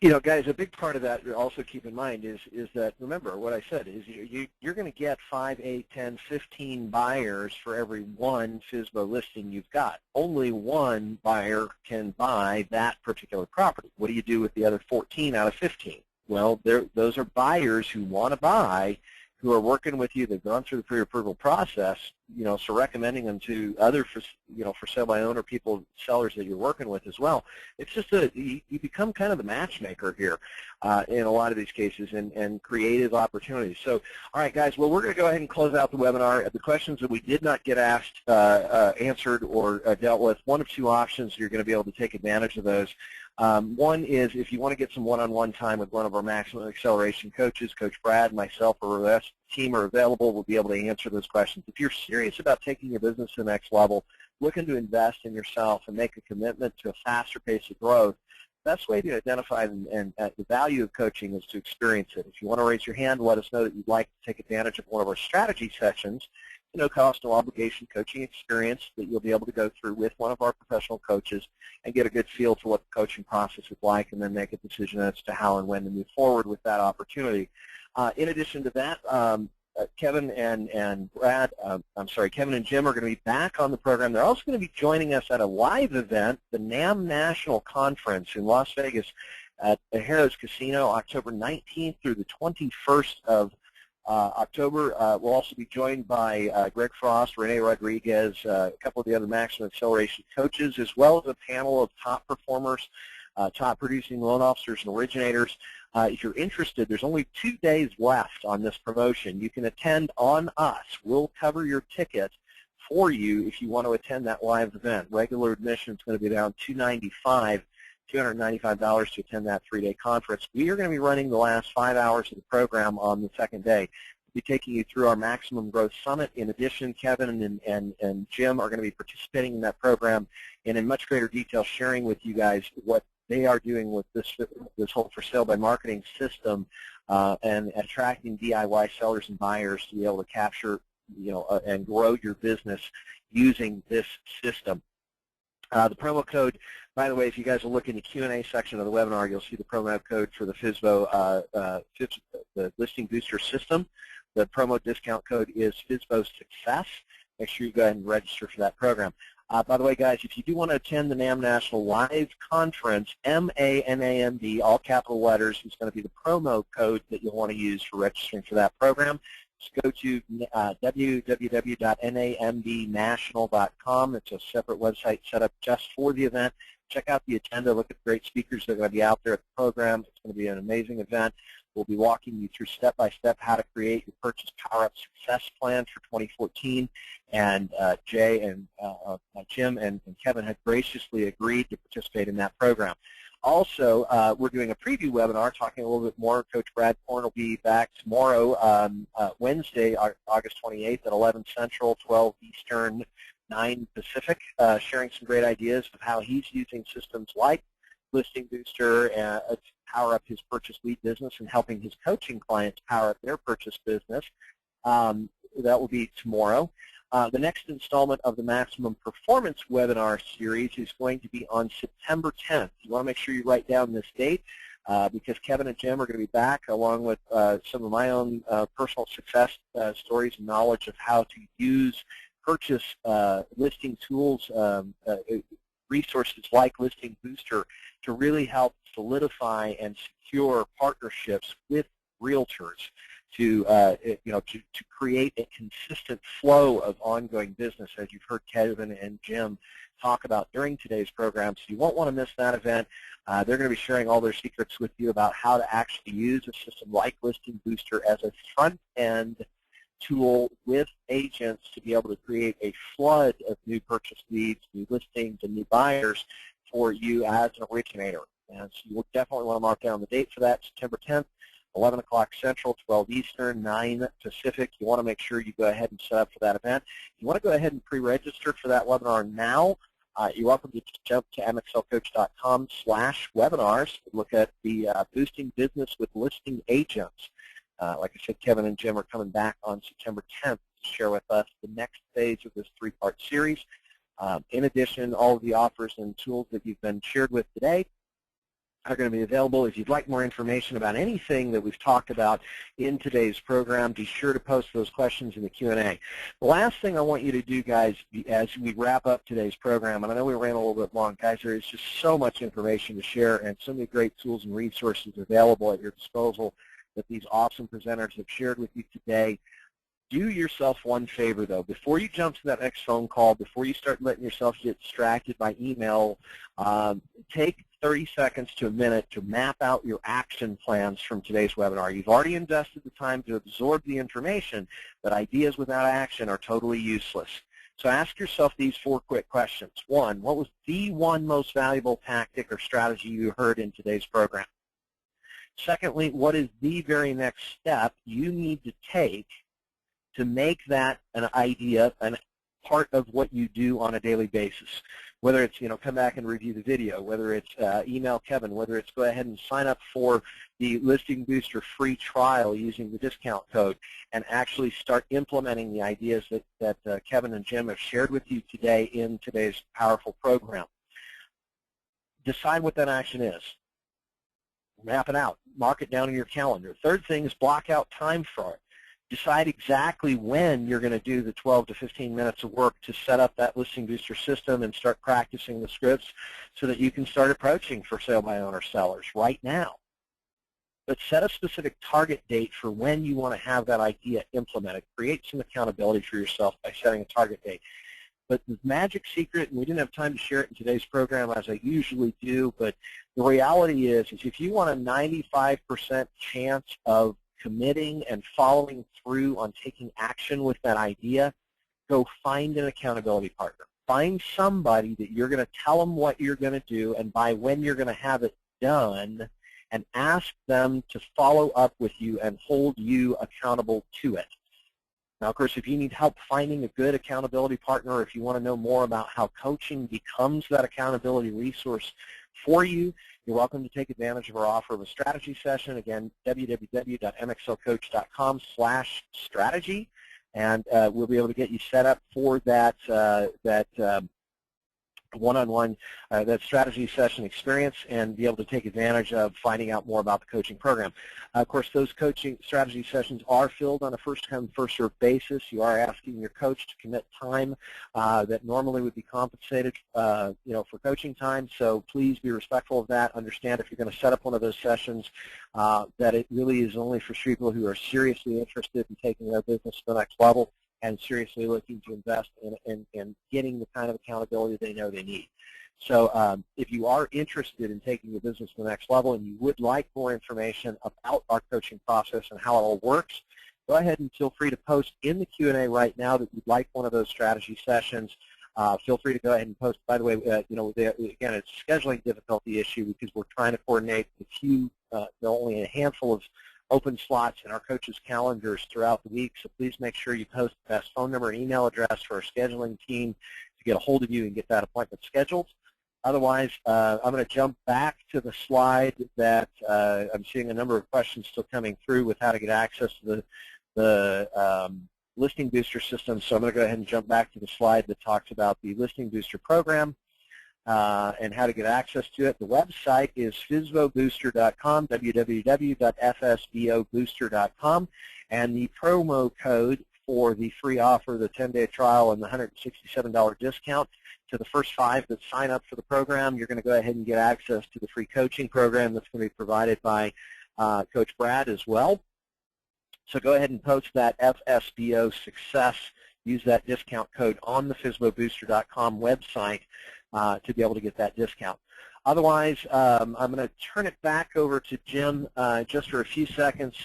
You know, guys, a big part of that to also keep in mind is that, remember what I said, is you're going to get 5, 8, 10, 15 buyers for every one FSBO listing you've got. Only one buyer can buy that particular property. What do you do with the other 14 out of 15? Well, those are buyers who want to buy, who are working with you. They've gone through the pre-approval process, you know, so recommending them to other, for sale by owner people, sellers that you're working with as well. It's just you become kind of the matchmaker here in a lot of these cases, and creative opportunities. So, all right, guys, well, we're going to go ahead and close out the webinar. The questions that we did not get asked, answered, or dealt with, one of two options. You're going to be able to take advantage of those. One is if you want to get some one-on-one time with one of our maximum acceleration coaches, Coach Brad, myself, or the rest of the team are available. We'll be able to answer those questions. If you're serious about taking your business to the next level, looking to invest in yourself and make a commitment to a faster pace of growth, best way to identify and the value of coaching is to experience it. If you want to raise your hand, let us know that you'd like to take advantage of one of our strategy sessions. No cost, no obligation coaching experience that you'll be able to go through with one of our professional coaches and get a good feel for what the coaching process is like, and then make a decision as to how and when to move forward with that opportunity. In addition to that, Kevin and Jim are going to be back on the program. They're also going to be joining us at a live event, the NAM National Conference in Las Vegas at the Harrah's Casino, October 19th through the 21st of October. We'll also be joined by Greg Frost, Rene Rodriguez, a couple of the other Maximum Acceleration coaches, as well as a panel of top performers, top producing loan officers and originators. If you're interested, there's only 2 days left on this promotion. You can attend on us. We'll cover your ticket for you if you want to attend that live event. Regular admission is going to be around $295 to attend that 3-day conference. We are going to be running the last 5 hours of the program on the second day. We'll be taking you through our Maximum Growth Summit. In addition, Kevin and Jim are going to be participating in that program and in much greater detail sharing with you guys what they are doing with this whole for sale by marketing system and attracting DIY sellers and buyers to be able to capture, and grow your business using this system. The promo code, by the way, if you guys will look in the Q&A section of the webinar, you'll see the promo code for the FSBO, the Listing Booster System. The promo discount code is FSBO Success. Make sure you go ahead and register for that program. By the way, guys, if you do want to attend the NAM National Live Conference, MANAMD, all capital letters, is going to be the promo code that you'll want to use for registering for that program. Just go to www.namdnational.com. It's a separate website set up just for the event. Check out the agenda. Look at the great speakers that are going to be out there at the program. It's going to be an amazing event. We'll be walking you through step-by-step how to create your Purchase Power-Up Success Plan for 2014. And Jay and Jim and Kevin have graciously agreed to participate in that program. Also, we're doing a preview webinar talking a little bit more. Coach Brad Korn will be back tomorrow, Wednesday, August 28th at 11 Central, 12 Eastern, 9 Pacific, sharing some great ideas of how he's using systems like Listing Booster to power up his purchase lead business and helping his coaching clients power up their purchase business. That will be tomorrow. The next installment of the Maximum Performance webinar series is going to be on September 10th. You want to make sure you write down this date because Kevin and Jim are going to be back along with some of my own personal success stories and knowledge of how to use purchase listing tools, resources like Listing Booster to really help solidify and secure partnerships with realtors to create a consistent flow of ongoing business, as you've heard Kevin and Jim talk about during today's program. So you won't want to miss that event. They're going to be sharing all their secrets with you about how to actually use a system like Listing Booster as a front-end tool with agents to be able to create a flood of new purchase leads, new listings, and new buyers for you as an originator. And so you will definitely want to mark down the date for that, September 10th, 11 o'clock Central, 12 Eastern, 9 Pacific. You want to make sure you go ahead and set up for that event. You want to go ahead and pre-register for that webinar now. You're welcome to jump to mxlcoach.com/webinars. Look at the Boosting Business with Listing Agents. Like I said, Kevin and Jim are coming back on September 10th to share with us the next phase of this 3-part series. In addition, all of the offers and tools that you've been shared with today are going to be available. If you'd like more information about anything that we've talked about in today's program, be sure to post those questions in the Q&A. The last thing I want you to do, guys, as we wrap up today's program, and I know we ran a little bit long, guys, there is just so much information to share and so many great tools and resources available at your disposal that these awesome presenters have shared with you today. Do yourself one favor, though. Before you jump to that next phone call, before you start letting yourself get distracted by email, take 30 seconds to a minute to map out your action plans from today's webinar. You've already invested the time to absorb the information, but ideas without action are totally useless. So ask yourself these 4 quick questions. 1, what was the one most valuable tactic or strategy you heard in today's program? Secondly, what is the very next step you need to take to make that an idea and part of what you do on a daily basis? Whether it's, come back and review the video, whether it's email Kevin, whether it's go ahead and sign up for the Listing Booster free trial using the discount code and actually start implementing the ideas that Kevin and Jim have shared with you today in today's powerful program. Decide what that action is. Map it out. Mark it down in your calendar. Third thing is block out time for it. Decide exactly when you're going to do the 12 to 15 minutes of work to set up that Listing Booster system and start practicing the scripts so that you can start approaching for sale by owner sellers right now. But set a specific target date for when you want to have that idea implemented. Create some accountability for yourself by setting a target date. But the magic secret, and we didn't have time to share it in today's program as I usually do, but the reality is if you want a 95% chance of committing and following through on taking action with that idea, go find an accountability partner. Find somebody that you're going to tell them what you're going to do and by when you're going to have it done, and ask them to follow up with you and hold you accountable to it. Now, of course, if you need help finding a good accountability partner, or if you want to know more about how coaching becomes that accountability resource for you, you're welcome to take advantage of our offer of a strategy session. Again, www.mxlcoach.com/strategy, and we'll be able to get you set up for that one-on-one, that strategy session experience, and be able to take advantage of finding out more about the coaching program. Of course, those coaching strategy sessions are filled on a first-come, first-served basis. You are asking your coach to commit time that normally would be compensated, for coaching time. So please be respectful of that. Understand if you're going to set up one of those sessions that it really is only for people who are seriously interested in taking their business to the next level and seriously looking to invest in getting the kind of accountability they know they need. So if you are interested in taking your business to the next level and you would like more information about our coaching process and how it all works, go ahead and feel free to post in the Q&A right now that you'd like one of those strategy sessions. Feel free to go ahead and post. By the way, again, it's a scheduling difficulty issue because we're trying to coordinate only a handful of open slots in our coaches' calendars throughout the week, so please make sure you post the best phone number and email address for our scheduling team to get a hold of you and get that appointment scheduled. Otherwise, I'm going to jump back to the slide that I'm seeing a number of questions still coming through with how to get access to the Listing Booster system, so I'm going to go ahead and jump back to the slide that talks about the Listing Booster program and how to get access to it. The website is FSBObooster.com, www.fsbobooster.com, and the promo code for the free offer, the 10-day trial and the $167 discount to the first 5 that sign up for the program, you're going to go ahead and get access to the free coaching program that's going to be provided by Coach Brad as well. So go ahead and post that FSBO success. Use that discount code on the FSBObooster.com website to be able to get that discount. Otherwise, I'm going to turn it back over to Jim just for a few seconds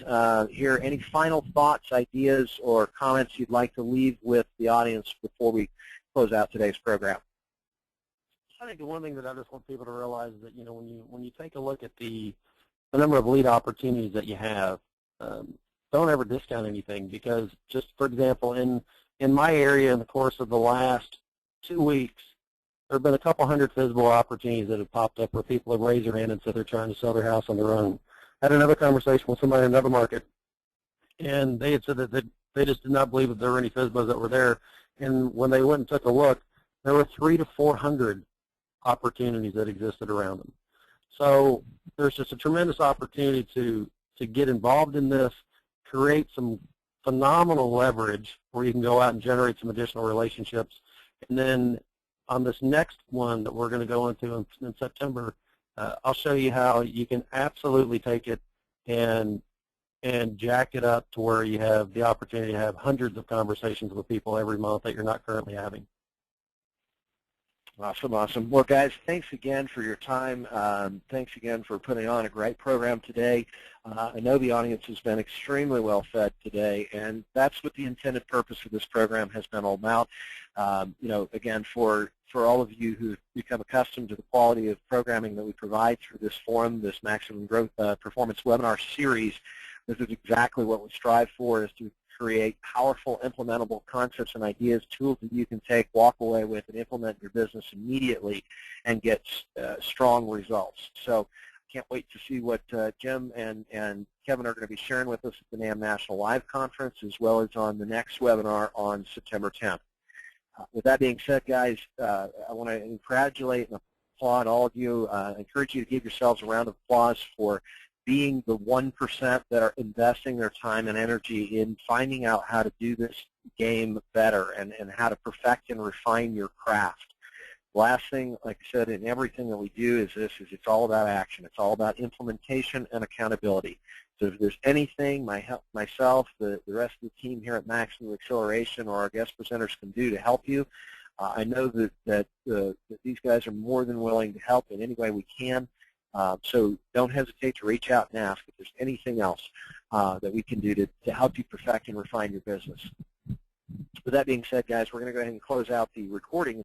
here. Any final thoughts, ideas, or comments you'd like to leave with the audience before we close out today's program? I think the one thing that I just want people to realize is that, when you take a look at the number of lead opportunities that you have, don't ever discount anything, because just, for example, in my area in the course of the last 2 weeks, there have been a couple hundred FSBO opportunities that have popped up where people have raised their hand and said they're trying to sell their house on their own. I had another conversation with somebody in another market, and they had said that they just did not believe that there were any FSBOs that were there. And when they went and took a look, there were 300 to 400 opportunities that existed around them. So there's just a tremendous opportunity to get involved in this, create some phenomenal leverage where you can go out and generate some additional relationships. And then on this next one that we're going to go into in September, I'll show you how you can absolutely take it and jack it up to where you have the opportunity to have hundreds of conversations with people every month that you're not currently having. Awesome, awesome. Well, guys, thanks again for your time. Thanks again for putting on a great program today. I know the audience has been extremely well fed today, and that's what the intended purpose of this program has been all about. Again, for all of you who've become accustomed to the quality of programming that we provide through this forum, this Maximum Growth Performance webinar series, This is exactly what we strive for, is to create powerful, implementable concepts and ideas, tools that you can take, walk away with, and implement in your business immediately and get strong results. So can't wait to see what Jim and Kevin are going to be sharing with us at the NAM National Live Conference, as well as on the next webinar on September 10th. With that being said, guys, I want to congratulate and applaud all of you. Encourage you to give yourselves a round of applause for being the 1% that are investing their time and energy in finding out how to do this game better and how to perfect and refine your craft. Last thing, like I said, in everything that we do is it's all about action. It's all about implementation and accountability. So if there's anything myself, the rest of the team here at Maximum Acceleration, or our guest presenters can do to help you, I know that these guys are more than willing to help in any way we can. So don't hesitate to reach out and ask if there's anything else that we can do to help you perfect and refine your business. With that being said, guys, we're going to go ahead and close out the recording.